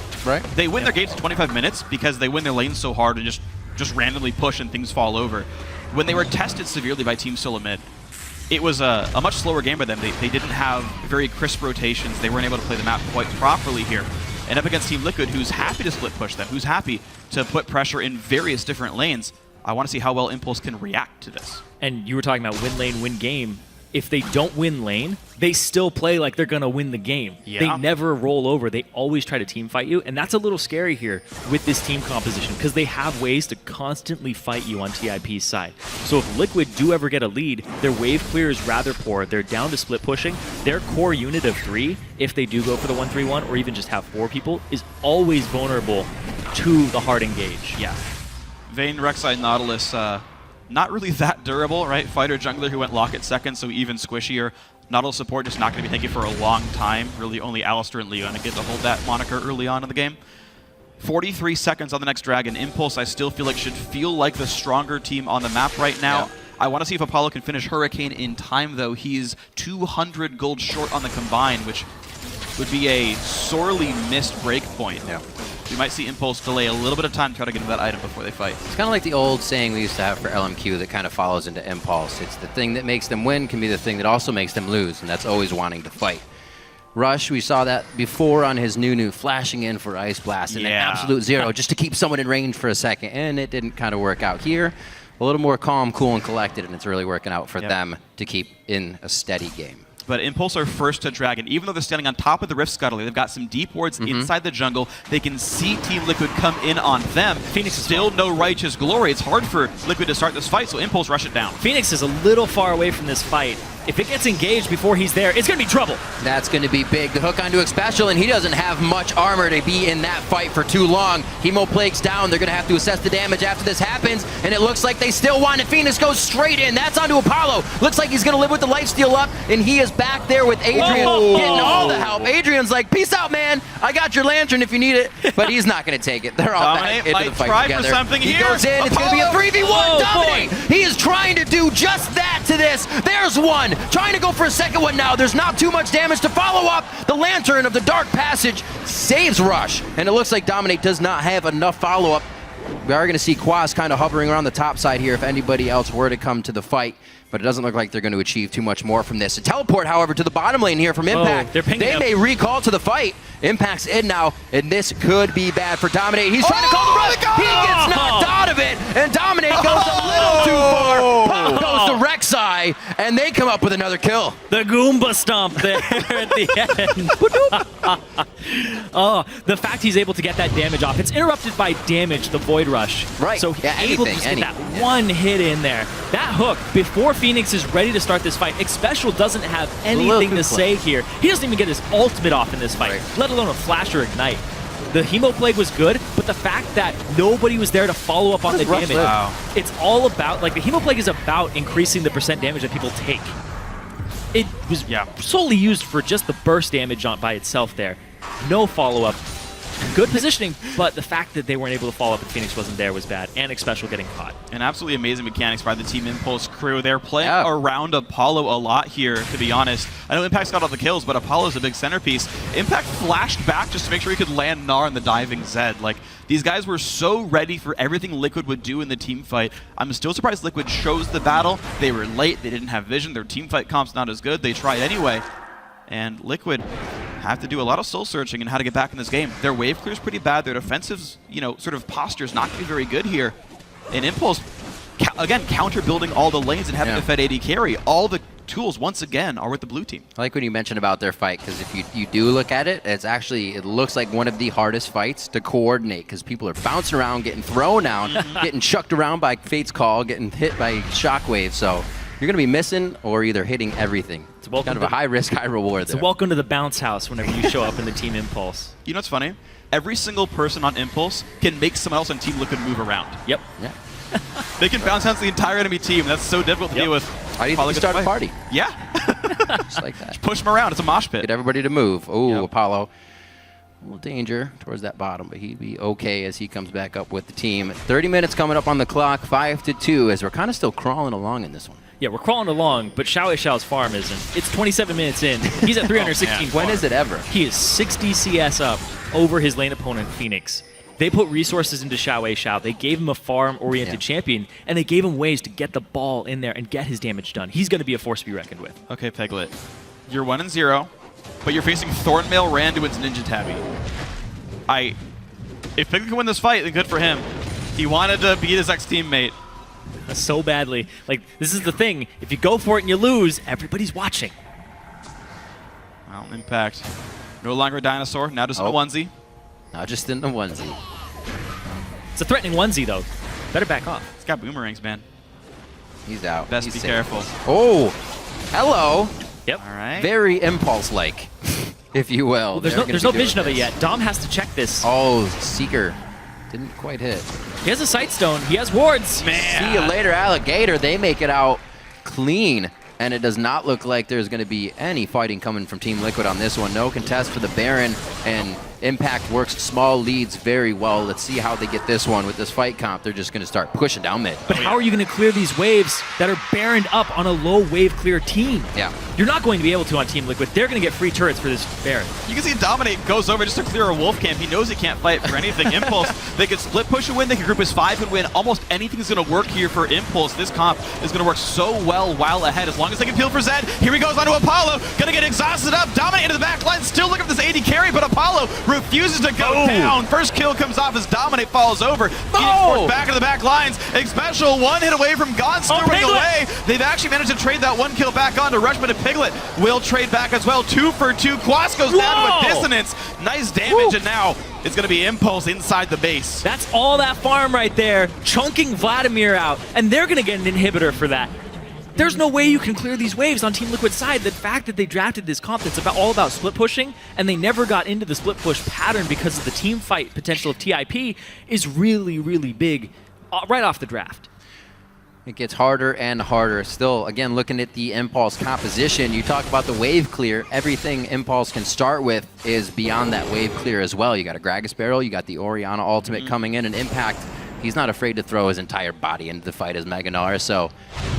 [SPEAKER 9] they win their games in 25 minutes because they win their lanes so hard and just randomly push and things fall over. When they were tested severely by Team Solo Mid, it was a much slower game by them. They didn't have very crisp rotations. They weren't able to play the map quite properly here. And up against Team Liquid, who's happy to split push them, who's happy to put pressure in various different lanes, I want to see how well Impulse can react to this.
[SPEAKER 10] And you were talking about win lane, win game. If they don't win lane, they still play like they're going to win the game.
[SPEAKER 9] Yeah.
[SPEAKER 10] They never roll over. They always try to team fight you, and that's a little scary here with this team composition because they have ways to constantly fight you on TIP's side. So if Liquid do ever get a lead, their wave clear is rather poor. They're down to split pushing. Their core unit of 3, if they do go for the 1-3-1 or even just have 4 people, is always vulnerable to the hard engage.
[SPEAKER 9] Yeah. Vayne, Rek'Sai, Nautilus, not really that durable, right? Fighter jungler who went Locket second, so even squishier. Nautilus support just not going to be thinking for a long time. Really only Alistar and Leona get to hold that moniker early on in the game. 43 seconds on the next Dragon. Impulse, I still feel like should feel like the stronger team on the map right now. Yeah. I want to see if Apollo can finish Hurricane in time, though. He's 200 gold short on the combine, which would be a sorely missed break point.
[SPEAKER 11] Yeah.
[SPEAKER 9] We might see Impulse delay a little bit of time to try to get into that item before they fight.
[SPEAKER 11] It's kind of like the old saying we used to have for LMQ that kind of follows into Impulse. It's the thing that makes them win can be the thing that also makes them lose, and that's always wanting to fight. Rush, we saw that before on his new flashing in for Ice Blast and an absolute zero just to keep someone in range for a second, and it didn't kind of work out here. A little more calm, cool, and collected, and it's really working out for them to keep in a steady game.
[SPEAKER 9] But Impulse are first to Dragon. Even though they're standing on top of the Rift Scuttle, they've got some deep wards inside the jungle. They can see Team Liquid come in on them. Phoenix is still no Righteous Glory. It's hard for Liquid to start this fight, so Impulse rush it down.
[SPEAKER 10] Phoenix is a little far away from this fight. If it gets engaged before he's there, it's going to be trouble.
[SPEAKER 11] That's going to be big. The hook onto Xpecial, and he doesn't have much armor to be in that fight for too long. Hemoplague's down. They're going to have to assess the damage after this happens, and it looks like they still want it. Phoenix goes straight in. That's onto Apollo. Looks like he's going to live with the lifesteal up, and he is back there with Adrian getting all the help. Adrian's like, peace out, man. I got your lantern if you need it, but he's not going to take it. They're all back into the fight together.
[SPEAKER 9] For something
[SPEAKER 11] he
[SPEAKER 9] here.
[SPEAKER 11] goes in. It's going to be a 3v1. Dominate. He is trying to do just that to this. There's one. Trying to go for a second one now. There's not too much damage to follow up. The Lantern of the Dark Passage saves Rush, and it looks like Dominate does not have enough follow-up. We are going to see Quas kind of hovering around the top side here if anybody else were to come to the fight, but it doesn't look like they're going to achieve too much more from this. A teleport, however, to the bottom lane here from Impact. They may recall to the fight. Impact's in now, and this could be bad for Dominate. He's trying to call the rush. He gets knocked out of it, and Dominate goes a little too far. Pop goes to Rek'Sai, and they come up with another kill.
[SPEAKER 10] The Goomba stomp there at the end. Oh, the fact he's able to get that damage off. It's interrupted by damage, the Void Rush.
[SPEAKER 11] Right.
[SPEAKER 10] So he's able to just get that one hit in there. That hook, before Phoenix is ready to start this fight, Xpecial doesn't have anything to say here. He doesn't even get his ultimate off in this fight, let alone a flash or ignite. The Hemoplague was good, but the fact that nobody was there to follow up on the damage, it's all about, like, the Hemoplague is about increasing the percent damage that people take. It was solely used for just the burst damage by itself there. No follow-up. Good positioning, but the fact that they weren't able to follow up and Phoenix wasn't there was bad, and Xpecial getting caught.
[SPEAKER 9] And absolutely amazing mechanics by the Team Impulse crew. They're playing around Apollo a lot here, to be honest. I know Impact's got all the kills, but Apollo's a big centerpiece. Impact flashed back just to make sure he could land Gnar in the diving Zed. Like, these guys were so ready for everything Liquid would do in the team fight. I'm still surprised Liquid chose the battle. They were late, they didn't have vision, their team fight comp's not as good. They tried anyway. And Liquid have to do a lot of soul searching and how to get back in this game. Their wave clear is pretty bad. Their defensive, sort of posture is not going to be very good here. And Impulse, again, counter building all the lanes and having to fed AD carry. All the tools, once again, are with the blue team.
[SPEAKER 11] I like when you mentioned about their fight, because if you do look at it, it looks like one of the hardest fights to coordinate, because people are bouncing around, getting thrown down, getting chucked around by Fate's Call, getting hit by Shockwave. So you're going to be missing or either hitting everything. It's kind of a high risk, high reward there.
[SPEAKER 10] So welcome to the bounce house whenever you show up in the Team Impulse.
[SPEAKER 9] You know what's funny? Every single person on Impulse can make someone else on Team Liquid move around.
[SPEAKER 10] Yep.
[SPEAKER 11] Yeah.
[SPEAKER 9] They can bounce out the entire enemy team. That's so difficult to deal with.
[SPEAKER 11] How do you think you start a party?
[SPEAKER 9] Yeah.
[SPEAKER 11] Just like that.
[SPEAKER 9] Just push him around. It's a mosh pit.
[SPEAKER 11] Get everybody to move. Oh, Apollo. A little danger towards that bottom, but he'd be okay as he comes back up with the team. 30 minutes coming up on the clock, 5-2, as we're kind of still crawling along in this one.
[SPEAKER 10] Yeah, we're crawling along, but Xiao Xiao's farm isn't. It's 27 minutes in. He's at 316
[SPEAKER 11] When is it ever?
[SPEAKER 10] He is 60 CS up over his lane opponent, Phoenix. They put resources into Xiao Xiao. They gave him a farm-oriented champion, and they gave him ways to get the ball in there and get his damage done. He's going to be a force to be reckoned with.
[SPEAKER 9] Okay, Piglet. You're 1-0, but you're facing Thornmail, Randuin's Ninja Tabby. If Piglet can win this fight, then good for him. He wanted to beat his ex-teammate.
[SPEAKER 10] So badly. Like, this is the thing. If you go for it and you lose, everybody's watching.
[SPEAKER 9] Well, Impact. No longer a dinosaur, now just in a onesie.
[SPEAKER 11] Now just in the onesie.
[SPEAKER 10] It's a threatening onesie, though. Better back off.
[SPEAKER 9] He's got boomerangs, man.
[SPEAKER 11] He's out.
[SPEAKER 9] Best
[SPEAKER 11] He's
[SPEAKER 9] be
[SPEAKER 11] safe.
[SPEAKER 9] careful.
[SPEAKER 11] Oh, hello.
[SPEAKER 10] Yep.
[SPEAKER 9] All right.
[SPEAKER 11] Very impulse-like, if you will.
[SPEAKER 10] Well, there's no vision of it yet. Dom has to check this.
[SPEAKER 11] Oh, Seeker. Didn't quite hit.
[SPEAKER 10] He has a sight stone. He has wards.
[SPEAKER 9] Man.
[SPEAKER 11] See you later, Alligator. They make it out clean. And it does not look like there's going to be any fighting coming from Team Liquid on this one. No contest for the Baron, and Impact works small leads very well. Let's see how they get this one with this fight comp. They're just going to start pushing down mid.
[SPEAKER 10] But how are you going to clear these waves that are baroned up on a low wave clear team?
[SPEAKER 11] Yeah.
[SPEAKER 10] You're not going to be able to on Team Liquid. They're going to get free turrets for this Baron.
[SPEAKER 9] You can see Dominate goes over just to clear a wolf camp. He knows he can't fight for anything. Impulse, they could split push and win. They could group as 5 and win. Almost anything's going to work here for Impulse. This comp is going to work so well while ahead. As long as they can peel for Zed. Here he goes onto Apollo. Going to get exhausted up. Dominate into the back line. Still looking for this AD carry, but Apollo refuses to go down. First kill comes off as Dominate falls over. Phoenix back into the back lines. Special one hit away from Godstone running away. They've actually managed to trade that 1 kill back on to Rushman, and Piglet will trade back as well. 2 for 2. Quas goes down to a dissonance. Nice damage, and now it's going to be Impulse inside the base.
[SPEAKER 10] That's all that farm right there, chunking Vladimir out, and they're going to get an inhibitor for that. There's no way you can clear these waves on Team Liquid's side. The fact that they drafted this comp that's all about split pushing, and they never got into the split push pattern because of the team fight potential of TIP is really, really big right off the draft.
[SPEAKER 11] It gets harder and harder. Still, again, looking at the Impulse composition, you talk about the wave clear. Everything Impulse can start with is beyond that wave clear as well. You got a Gragas Barrel, you got the Orianna ultimate coming in, and Impact, he's not afraid to throw his entire body into the fight as Meganar, so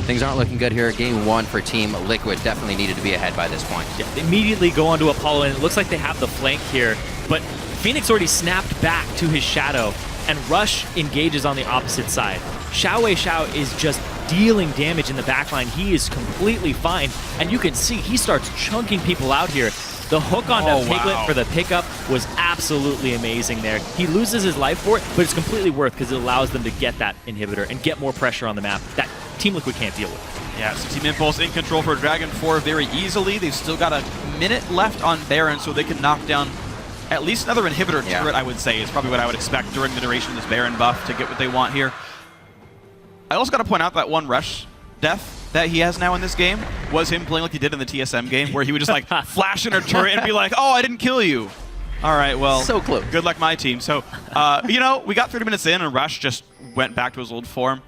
[SPEAKER 11] things aren't looking good here. Game 1 for Team Liquid definitely needed to be ahead by this point.
[SPEAKER 10] Yeah, they immediately go onto Apollo, and it looks like they have the flank here, but Phoenix already snapped back to his shadow, and Rush engages on the opposite side. Xiao Xiao is just dealing damage in the backline. He is completely fine, and you can see he starts chunking people out here. The hook onto Piglet for the pickup was absolutely amazing there. He loses his life for it, but it's completely worth because it allows them to get that inhibitor and get more pressure on the map that Team Liquid can't deal with.
[SPEAKER 9] Yeah, so Team Impulse in control for Dragon 4 very easily. They've still got a minute left on Baron, so they can knock down at least another inhibitor turret, I would say, is probably what I would expect during the duration of this Baron buff to get what they want here. I also got to point out that one Rush death that he has now in this game was him playing like he did in the TSM game, where he would just like flash in a turret and be like, oh, I didn't kill you. All right, well,
[SPEAKER 11] so close.
[SPEAKER 9] Good luck, my team. So, you know, we got 30 minutes in, and Rush just went back to his old form.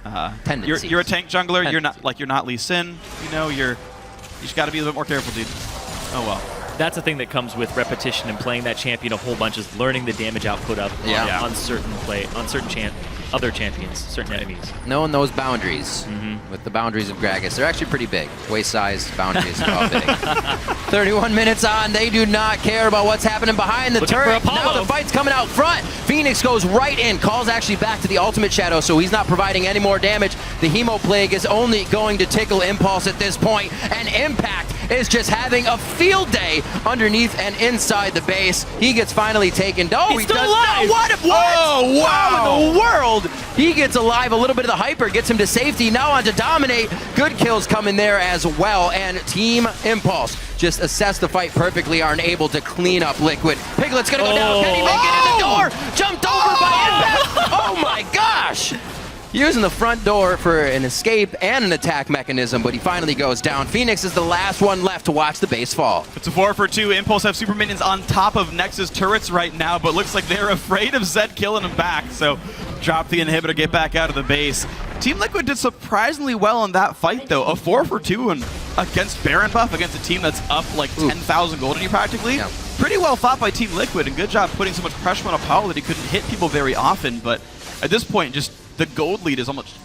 [SPEAKER 9] You're a tank jungler. You're not Lee Sin. You know, you just got to be a little bit more careful, dude. Oh well.
[SPEAKER 10] That's the thing that comes with repetition and playing that champion a whole bunch, is learning the damage output of on certain other champions, certain enemies.
[SPEAKER 11] Knowing those boundaries, with the boundaries of Gragas, they're actually pretty big. Waist-sized boundaries are all big. 31 minutes on, they do not care about what's happening behind the turret. Now the fight's coming out front. Phoenix goes right in. Calls actually back to the ultimate shadow, so he's not providing any more damage. The Hemo Plague is only going to tickle Impulse at this point, and Impact is just having a field day underneath and inside the base. He gets finally taken. Oh, he does not. What? Oh, wow. In the world? He gets alive. A little bit of the hyper gets him to safety. Now on to Dominate. Good kills coming there as well. And Team Impulse just assessed the fight perfectly, aren't able to clean up Liquid. Piglet's gonna go down. Can he make it in the door? Jumped over by Impact. Oh my gosh. Using the front door for an escape and an attack mechanism, but he finally goes down. Phoenix is the last one left to watch the base fall.
[SPEAKER 9] It's a 4 for 2. Impulse have super minions on top of Nexus turrets right now, but looks like they're afraid of Zed killing him back. So drop the inhibitor, get back out of the base. Team Liquid did surprisingly well in that fight, though. A 4-for-2 and against Baron buff, against a team that's up like 10,000 gold on you practically.
[SPEAKER 11] Yeah.
[SPEAKER 9] Pretty well fought by Team Liquid, and good job putting so much pressure on Apollo that he couldn't hit people very often. But at this point, just the gold lead is almost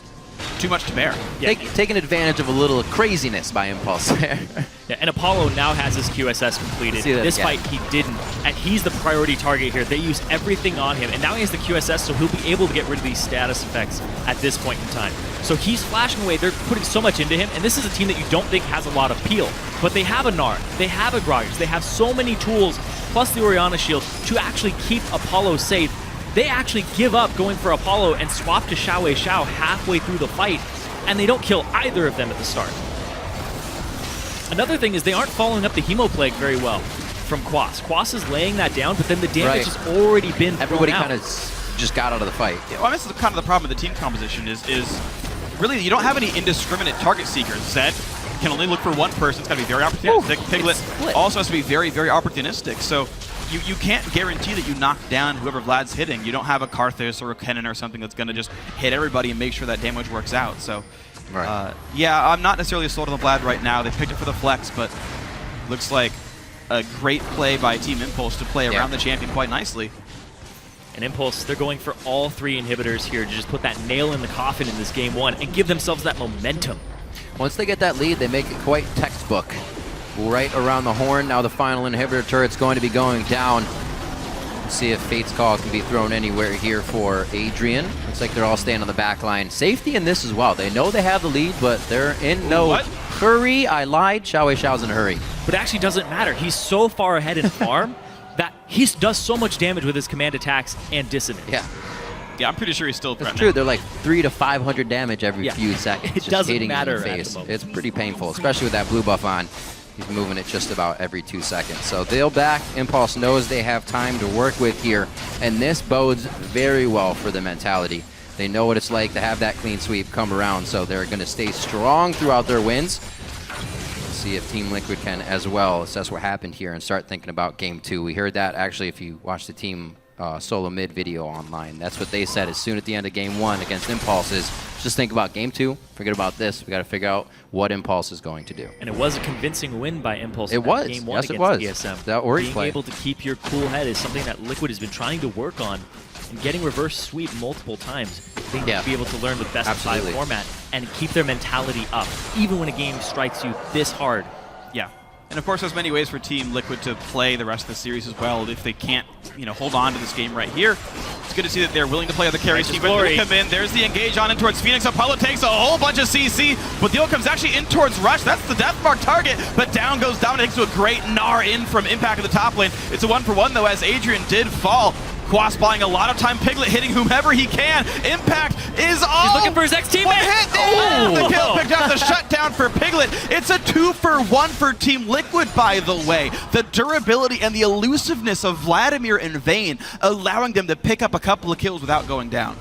[SPEAKER 9] too much to bear.
[SPEAKER 10] Yeah.
[SPEAKER 11] Taking advantage of a little craziness by Impulse there.
[SPEAKER 10] Yeah, and Apollo now has his QSS completed. This fight he didn't, and he's the priority target here. They use everything on him, and now he has the QSS, so he'll be able to get rid of these status effects at this point in time. So he's flashing away. They're putting so much into him, and this is a team that you don't think has a lot of peel. But they have a Gnar, they have a Gragas, they have so many tools, plus the Orianna shield, to actually keep Apollo safe. They actually give up going for Apollo and swap to Xiao halfway through the fight, and they don't kill either of them at the start. Another thing is they aren't following up the Hemoplague very well from Quas. Quas is laying that down, but then the damage has already been
[SPEAKER 11] Everybody
[SPEAKER 10] thrown out.
[SPEAKER 11] kind of just got out of the fight.
[SPEAKER 9] Yeah, well, this is kind of the problem with the team composition is really you don't have any indiscriminate target seekers. Zed can only look for one person. It's got to be very opportunistic. Piglet also has to be very, very opportunistic. So you can't guarantee that you knock down whoever Vlad's hitting. You don't have a Karthus or a Kennen or something that's going to just hit everybody and make sure that damage works out. So yeah, I'm not necessarily sold on the Vlad right now. They picked it for the flex, but looks like a great play by Team Impulse to play around the champion quite nicely.
[SPEAKER 10] And Impulse, they're going for all 3 inhibitors here to just put that nail in the coffin in this game 1 and give themselves that momentum.
[SPEAKER 11] Once they get that lead, they make it quite textbook. Right around the horn, now the final inhibitor turret's going to be going down. Let's see if Fate's Call can be thrown anywhere here for Adrian. Looks like they're all staying on the back line. Safety in this as well. They know they have the lead, but they're in no hurry. I lied. Xiao's in a hurry.
[SPEAKER 10] But it actually doesn't matter. He's so far ahead in farm that he does so much damage with his command attacks and dissonance.
[SPEAKER 9] Yeah, I'm pretty sure he's still threatening.
[SPEAKER 11] It's true. They're like 300 to 500 damage every few seconds.
[SPEAKER 10] It doesn't
[SPEAKER 11] hitting
[SPEAKER 10] matter
[SPEAKER 11] in the
[SPEAKER 10] at
[SPEAKER 11] face.
[SPEAKER 10] the moment.
[SPEAKER 11] It's pretty painful, especially with that blue buff on. He's moving it just about every 2 seconds. So they'll back. Impulse knows they have time to work with here, and this bodes very well for the mentality. They know what it's like to have that clean sweep come around, so they're going to stay strong throughout their wins. Let's see if Team Liquid can as well assess what happened here and start thinking about Game 2. We heard that actually if you watch the Team Solo Mid video online. That's what they said as soon at the end of Game 1 against Impulse is just think about Game 2, forget about this. We got to figure out what Impulse is going to do.
[SPEAKER 10] And it was a convincing win by Impulse in
[SPEAKER 11] was.
[SPEAKER 10] Game 1
[SPEAKER 11] Yes,
[SPEAKER 10] against
[SPEAKER 11] it was.
[SPEAKER 10] ESM.
[SPEAKER 11] That worked
[SPEAKER 10] Being
[SPEAKER 11] play.
[SPEAKER 10] able to keep your cool head is something that Liquid has been trying to work on, and getting reverse sweep multiple times. They need to be able to learn the best of 5 format and keep their mentality up, even when a game strikes you this hard.
[SPEAKER 9] Yeah. And of course, there's many ways for Team Liquid to play the rest of the series as well. If they can't, hold on to this game right here, it's good to see that they're willing to play other carry sequence. Come in. There's the engage on in towards Phoenix. Apollo takes a whole bunch of CC, but the ult comes actually in towards Rush. That's the death mark target, but down goes Dominic to a great Gnar in from Impact of the top lane. It's a 1-for-1 though, as Adrian did fall. Quas buying a lot of time. Piglet hitting whomever he can. Impact is all.
[SPEAKER 10] He's looking for his ex-teammate.
[SPEAKER 9] The kill picked up the shutdown for Piglet. It's a 2-for-1 for Team Liquid, by the way. The durability and the elusiveness of Vladimir and Vayne allowing them to pick up a couple of kills without going down.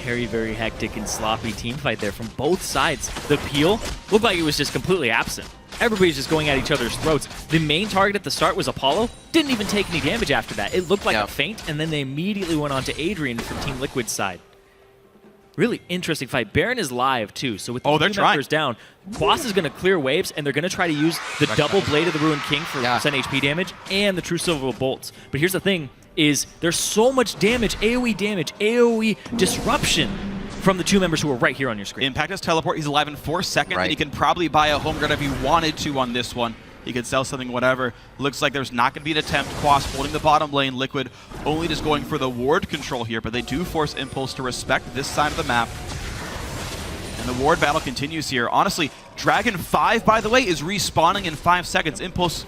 [SPEAKER 10] Very, very hectic and sloppy team fight there from both sides. The peel looked like it was just completely absent. Everybody's just going at each other's throats. The main target at the start was Apollo. Didn't even take any damage after that. It looked like a feint, and then they immediately went on to Adrian from Team Liquid's side. Really interesting fight. Baron is live, too, so with the team members down, Quas is going to clear waves, and they're going to try to use the double Blade of the Ruined King for percent HP damage and the True Silver Bolts. But here's the thing, is there's so much damage, AoE disruption from the 2 members who are right here on your screen.
[SPEAKER 9] Impact has teleport. He's alive in 4 seconds, and he can probably buy a home guard if he wanted to on this one. He could sell something, whatever. Looks like there's not going to be an attempt. Quas holding the bottom lane. Liquid only just going for the ward control here, but they do force Impulse to respect this side of the map. And the ward battle continues here. Honestly, Dragon 5, by the way, is respawning in 5 seconds. Impulse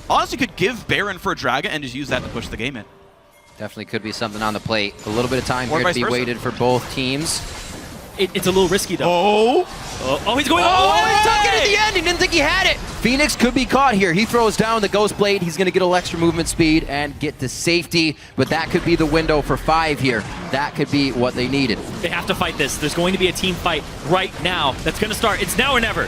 [SPEAKER 9] honestly could give Baron for a Dragon and just use that to push the game in.
[SPEAKER 11] Definitely could be something on the plate. A little bit of time here to be waited for both teams.
[SPEAKER 10] It's a little risky, though.
[SPEAKER 11] Oh,
[SPEAKER 10] he's going
[SPEAKER 11] all the way! He took it at the end. He didn't think he had it. Phoenix could be caught here. He throws down the Ghost Blade. He's going to get a little extra movement speed and get to safety, but that could be the window for 5 here. That could be what they needed.
[SPEAKER 10] They have to fight this. There's going to be a team fight right now that's going to start. It's now or never.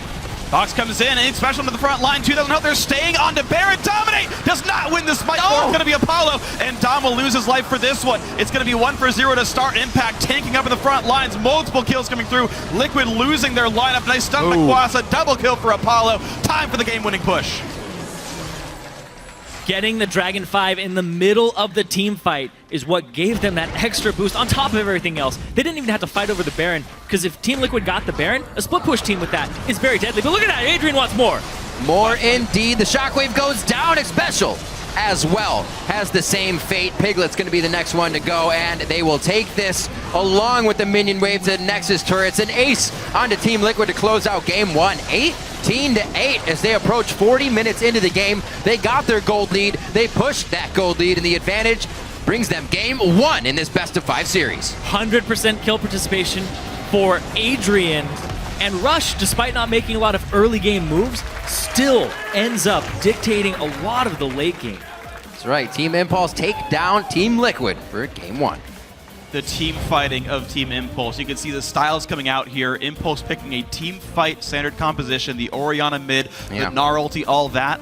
[SPEAKER 9] Fox comes in and special to the front line. 2000 health. They're staying on to Baron. Dominate does not win this fight. It's going to be Apollo, and Dom will lose his life for this one. It's going to be 1-0 to start. Impact tanking up in the front lines. Multiple kills coming through. Liquid losing their lineup. Nice stun by Kwasa. Double kill for Apollo. Time for the game-winning push.
[SPEAKER 10] Getting the Dragon 5 in the middle of the team fight is what gave them that extra boost on top of everything else. They didn't even have to fight over the Baron, because if Team Liquid got the Baron, a split push team with that is very deadly. But look at that, Adrian wants more.
[SPEAKER 11] More indeed. The Shockwave goes down. Special as well has the same fate. Piglet's going to be the next one to go, and they will take this along with the minion wave to the Nexus turrets. An ace onto Team Liquid to close out game one. 18-8 as they approach 40 minutes into the game. They got their gold lead. They pushed that gold lead, and the advantage brings them game one in this best-of-5 series.
[SPEAKER 10] 100% kill participation for Adrian. And Rush, despite not making a lot of early game moves, still ends up dictating a lot of the late game.
[SPEAKER 11] That's right. Team Impulse take down Team Liquid for game one.
[SPEAKER 9] The team fighting of Team Impulse. You can see the styles coming out here. Impulse picking a team fight standard composition, the Orianna mid, the Gnar ulti, all that.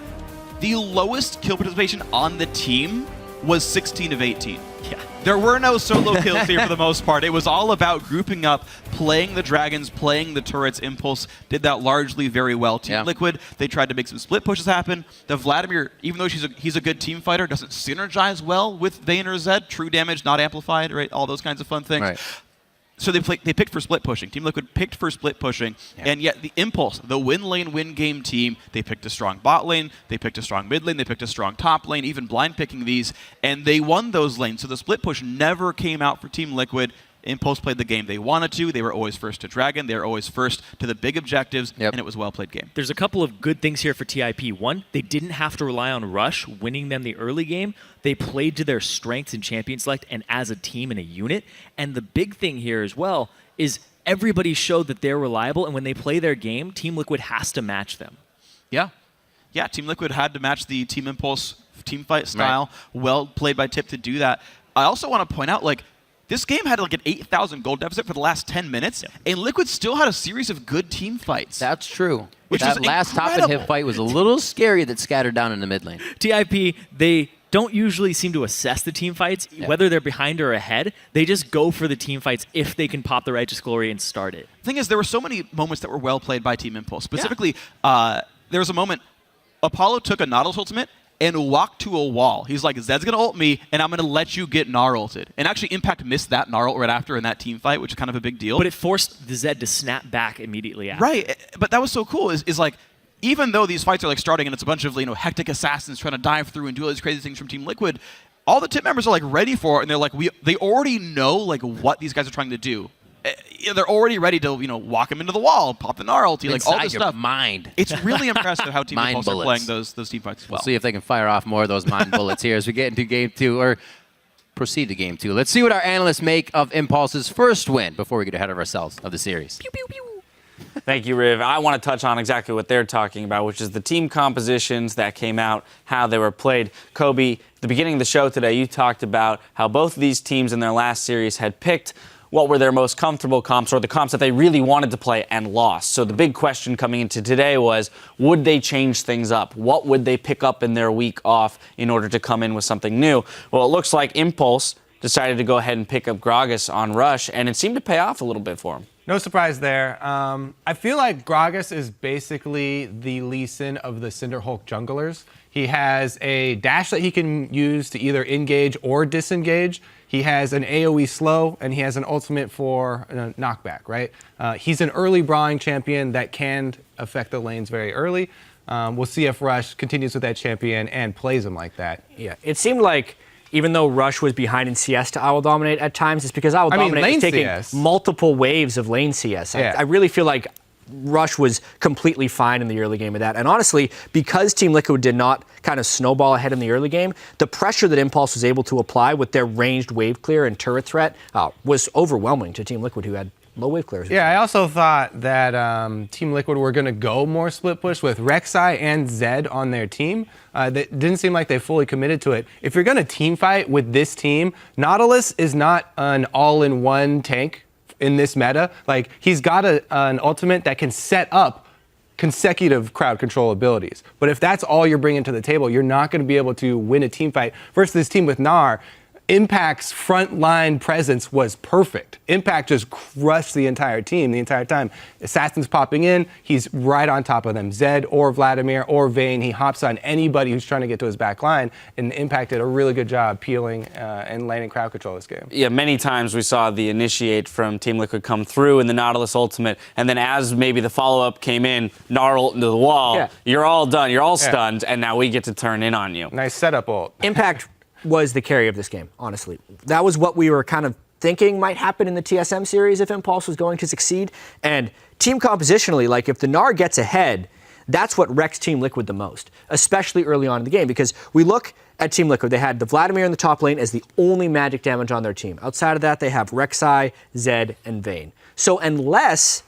[SPEAKER 9] The lowest kill participation on the team was 16 of 18.
[SPEAKER 10] Yeah.
[SPEAKER 9] There were no solo kills here for the most part. It was all about grouping up, playing the dragons, playing the turrets. Impulse did that largely very well. Team Liquid, they tried to make some split pushes happen. The Vladimir, even though he's a good team fighter, doesn't synergize well with Vayne or Zed. True damage, not amplified, right? All those kinds of fun things.
[SPEAKER 11] Right.
[SPEAKER 9] So they picked for split pushing. Team Liquid picked for split pushing, and yet the Impulse, the win lane, win game team, they picked a strong bot lane, they picked a strong mid lane, they picked a strong top lane, even blind picking these, and they won those lanes. So the split push never came out for Team Liquid. Impulse played the game they wanted to. They were always first to Dragon. They were always first to the big objectives, and it was a well-played game.
[SPEAKER 10] There's a couple of good things here for TIP. One, they didn't have to rely on Rush winning them the early game. They played to their strengths in Champion Select and as a team and a unit. And the big thing here as well is everybody showed that they're reliable, and when they play their game, Team Liquid has to match them.
[SPEAKER 9] Yeah, Team Liquid had to match the Team Impulse team fight style. Right. Well played by Tip to do that. I also want to point out, this game had an 8,000 gold deficit for the last 10 minutes, and Liquid still had a series of good team fights.
[SPEAKER 11] That's true.
[SPEAKER 9] Which
[SPEAKER 11] that
[SPEAKER 9] was
[SPEAKER 11] last top and hit fight was a little scary that scattered down in the mid lane.
[SPEAKER 10] TIP, they don't usually seem to assess the team fights, whether they're behind or ahead. They just go for the team fights if they can pop the Righteous Glory and start it.
[SPEAKER 9] The thing is, there were so many moments that were well played by Team Impulse. Specifically, there was a moment, Apollo took a Nautilus ultimate and walked to a wall. He's like, Zed's going to ult me, and I'm going to let you get Gnar ulted. And actually, Impact missed that Gnar ult right after in that team fight, which is kind of a big deal.
[SPEAKER 10] But it forced the Zed to snap back immediately after.
[SPEAKER 9] Right, but that was so cool, is even though these fights are starting and it's a bunch of hectic assassins trying to dive through and do all these crazy things from Team Liquid, all the Tip members are ready for it, and they're they already know what these guys are trying to do. They're already ready to walk him into the wall, pop the Gnar ulti, all this stuff.
[SPEAKER 11] Mind.
[SPEAKER 9] It's really impressive how Team Impulse are playing those team fights as well.
[SPEAKER 11] We'll see if they can fire off more of those mind bullets here as we get into game two, or proceed to game two. Let's see what our analysts make of Impulse's first win before we get ahead of ourselves of the series.
[SPEAKER 10] Pew, pew, pew.
[SPEAKER 13] Thank you, Riv. I want to touch on exactly what they're talking about, which is the team compositions that came out, how they were played. Kobe, at the beginning of the show today, you talked about how both of these teams in their last series had picked what were their most comfortable comps, or the comps that they really wanted to play and lost. So the big question coming into today was, would they change things up? What would they pick up in their week off in order to come in with something new? Well, it looks like Impulse decided to go ahead and pick up Gragas on Rush, and it seemed to pay off a little bit for him.
[SPEAKER 14] No surprise there. I feel like Gragas is basically the Lee Sin of the Cinderhulk junglers. He has a dash that he can use to either engage or disengage. He has an AoE slow, and he has an ultimate for knockback, right? He's an early brawling champion that can affect the lanes very early. We'll see if Rush continues with that champion and plays him like that.
[SPEAKER 15] Yeah, it seemed like even though Rush was behind in CS to I Will Dominate at times, it's because I Will Dominate was taking multiple waves of lane CS. I really feel like Rush was completely fine in the early game of that. And honestly, because Team Liquid did not kind of snowball ahead in the early game, the pressure that Impulse was able to apply with their ranged wave clear and turret threat was overwhelming to Team Liquid, who had low wave clears.
[SPEAKER 14] Yeah, I also thought that Team Liquid were going to go more split push with Rek'Sai and Zed on their team. That didn't seem like they fully committed to it. If you're going to team fight with this team, Nautilus is not an all-in-one tank in this meta. Like, he's got an ultimate that can set up consecutive crowd control abilities. But if that's all you're bringing to the table, you're not going to be able to win a team fight. Versus this team with Gnar, Impact's frontline presence was perfect. Impact just crushed the entire team the entire time. Assassin's popping in, he's right on top of them. Zed or Vladimir or Vayne, he hops on anybody who's trying to get to his back line, and Impact did a really good job peeling and landing crowd control this game.
[SPEAKER 13] Yeah, many times we saw the initiate from Team Liquid come through in the Nautilus ultimate, and then as maybe the follow-up came in, Gnar ult into the wall, you're all done, you're all stunned, and now we get to turn in on you.
[SPEAKER 14] Nice setup ult.
[SPEAKER 15] Impact was the carry of this game, honestly. That was what we were kind of thinking might happen in the TSM series if Impulse was going to succeed. And team compositionally, like if the Gnar gets ahead, that's what wrecks Team Liquid the most, especially early on in the game, because we look at Team Liquid, they had the Vladimir in the top lane as the only magic damage on their team. Outside of that, they have Rek'Sai, Zed, and Vayne. So unless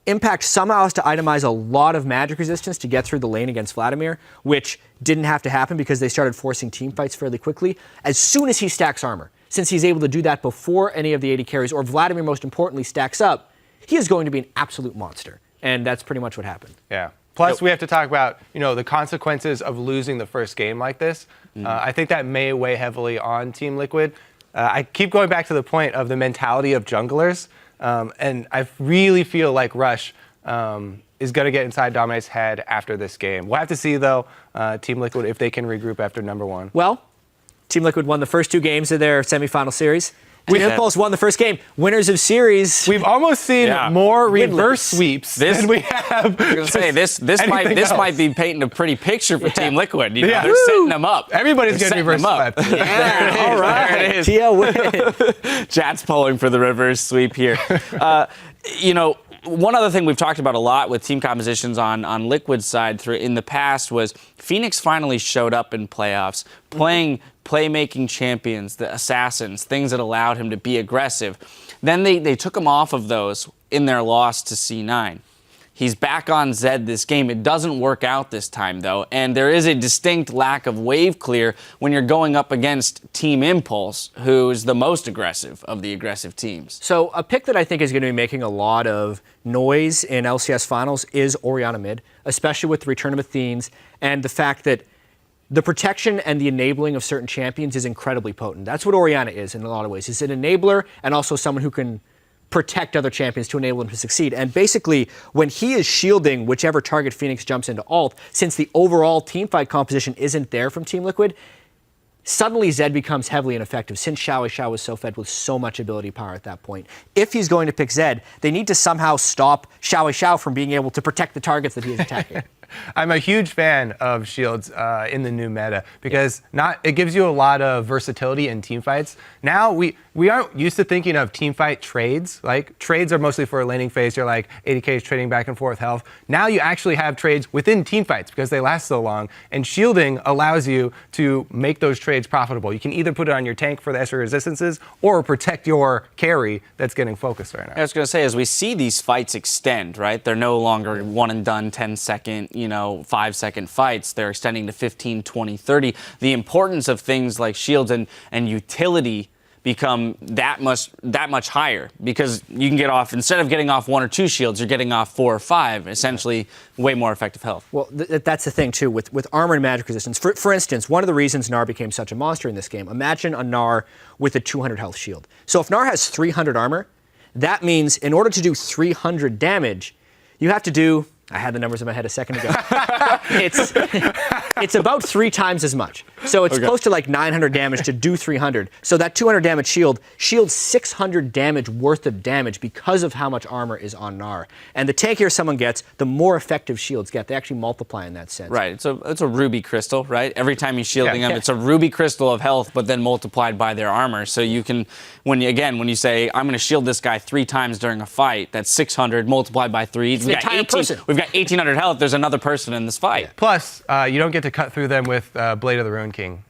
[SPEAKER 15] Impact somehow has to itemize a lot of magic resistance to get through the lane against Vladimir, which didn't have to happen because they started forcing team fights fairly quickly. As soon as he stacks armor, since he's able to do that before any of the AD carries, or Vladimir most importantly stacks up, he is going to be an absolute monster. And that's pretty much what happened.
[SPEAKER 14] Yeah. Plus, we have to talk about, the consequences of losing the first game like this. I think that may weigh heavily on Team Liquid. I keep going back to the point of the mentality of junglers. And I really feel like Rush is going to get inside Dominate's head after this game. We'll have to see, though, Team Liquid, if they can regroup after number one.
[SPEAKER 15] Well, Team Liquid won the first 2 games of their semifinal series. Impulse won the first game. Winners of series.
[SPEAKER 14] We've almost seen more reverse sweeps than we have.
[SPEAKER 13] I was going to say, this might be painting a pretty picture for Team Liquid. They're setting them up.
[SPEAKER 14] Everybody's going to reverse sweep.
[SPEAKER 15] Yeah, all right. Tia win.
[SPEAKER 13] Chat's polling for the reverse sweep here. One other thing we've talked about a lot with team compositions on Liquid's side in the past was Phoenix finally showed up in playoffs, playing playmaking champions, the assassins, things that allowed him to be aggressive. Then they took him off of those in their loss to C9. He's back on Zed this game. It doesn't work out this time, though, and there is a distinct lack of wave clear when you're going up against Team Impulse, who's the most aggressive of the aggressive teams.
[SPEAKER 15] So a pick that I think is going to be making a lot of noise in LCS finals is Orianna mid, especially with the return of Athenes and the fact that the protection and the enabling of certain champions is incredibly potent. That's what Orianna is in a lot of ways. It's an enabler and also someone who can protect other champions to enable them to succeed. And basically, when he is shielding whichever target Phoenix jumps into ult, since the overall teamfight composition isn't there from Team Liquid, suddenly Zed becomes heavily ineffective since Xiao was so fed with so much ability power at that point. If he's going to pick Zed, they need to somehow stop Xiao from being able to protect the targets that he is attacking.
[SPEAKER 14] I'm a huge fan of shields in the new meta because it gives you a lot of versatility in team fights. Now we aren't used to thinking of team fight trades. Like trades are mostly for a laning phase. You're like ADK is trading back and forth health. Now you actually have trades within team fights because they last so long. And shielding allows you to make those trades profitable. You can either put it on your tank for the extra resistances or protect your carry that's getting focused right now.
[SPEAKER 13] I was going to say, as we see these fights extend, right? They're no longer one and done 10-second, 5-second fights. They're extending to 15, 20, 30. The importance of things like shields and utility become that much higher because you can get off, instead of getting off 1 or 2 shields, you're getting off 4 or 5, essentially way more effective health.
[SPEAKER 15] Well, that's the thing too with armor and magic resistance. For instance, one of the reasons Gnar became such a monster in this game, imagine a Gnar with a 200 health shield. So if Gnar has 300 armor, that means in order to do 300 damage, you have to do, I had the numbers in my head a second ago. It's about 3 times as much. So it's close to like 900 damage to do 300. So that 200 damage shield shields 600 damage worth of damage because of how much armor is on Gnar. And the tankier someone gets, the more effective shields get. They actually multiply in that sense.
[SPEAKER 13] Right. It's a ruby crystal, right? Every time you're shielding them, it's a ruby crystal of health, but then multiplied by their armor. So you can, when you say, I'm going to shield this guy 3 times during a fight, that's 600 multiplied by 3.
[SPEAKER 15] We've got
[SPEAKER 13] 1,800 health. There's another person in this fight.
[SPEAKER 14] Plus, you don't get to cut through them with Blade of the Rune King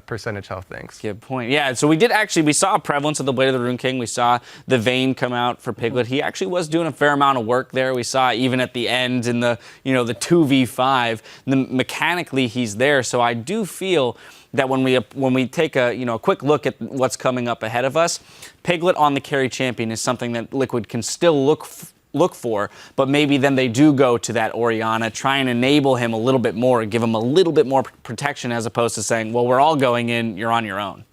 [SPEAKER 14] percentage health things.
[SPEAKER 13] Good point. Yeah, so we saw a prevalence of the Blade of the Rune King. We saw the Vayne come out for Piglet. He actually was doing a fair amount of work there. We saw even at the end in the 2v5, mechanically he's there. So I do feel that when we take a quick look at what's coming up ahead of us, Piglet on the carry champion is something that Liquid can still look look for, but maybe then they do go to that Orianna, try and enable him a little bit more, give him a little bit more protection as opposed to saying, well, we're all going in, you're on your own.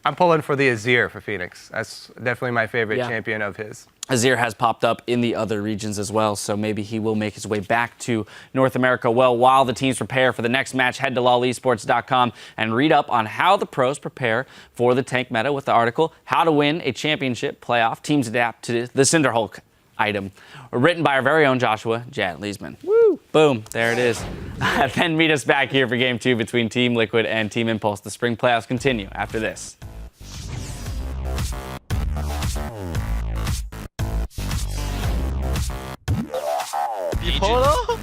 [SPEAKER 14] I'm pulling for the Azir for Phoenix. That's definitely my favorite champion of his.
[SPEAKER 13] Azir has popped up in the other regions as well, so maybe he will make his way back to North America. Well, while the teams prepare for the next match, head to lolesports.com and read up on how the pros prepare for the tank meta with the article, How to Win a Championship Playoff, Teams Adapt to the Cinderhulk item, written by our very own Joshua Jan Leesman. Woo! Boom, there it is. Then meet us back here for Game 2 between Team Liquid and Team Impulse. The spring playoffs continue after this.
[SPEAKER 16] Bipolo?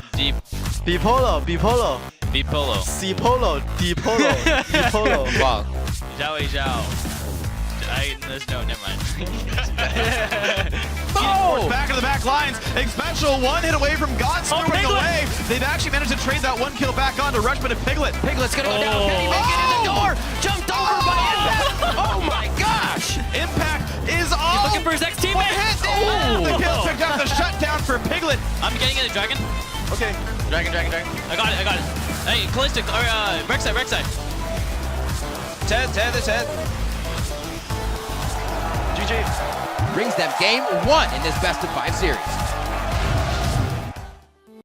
[SPEAKER 16] Bipolo, Bipolo.
[SPEAKER 2] Bipolo.
[SPEAKER 16] C-polo, D-polo, Bipolo.
[SPEAKER 2] Wow. Never mind.
[SPEAKER 9] Oh! Back into the back lines. Special one hit away from God, screwing away. They've actually managed to trade that 1 kill back on to Rushman and Piglet.
[SPEAKER 3] Piglet's gonna go down. Can he make it in the door? Jumped over by Impact. Oh my gosh!
[SPEAKER 9] Impact is on.
[SPEAKER 2] He's looking for his next teammate.
[SPEAKER 9] The kill picked up the shutdown for Piglet.
[SPEAKER 2] I'm getting in the dragon.
[SPEAKER 9] Okay.
[SPEAKER 2] Dragon. I got it. Hey, Callisto, Rek'Sai.
[SPEAKER 16] Ted.
[SPEAKER 3] GG. Brings them game 1 in this best-of-5 series.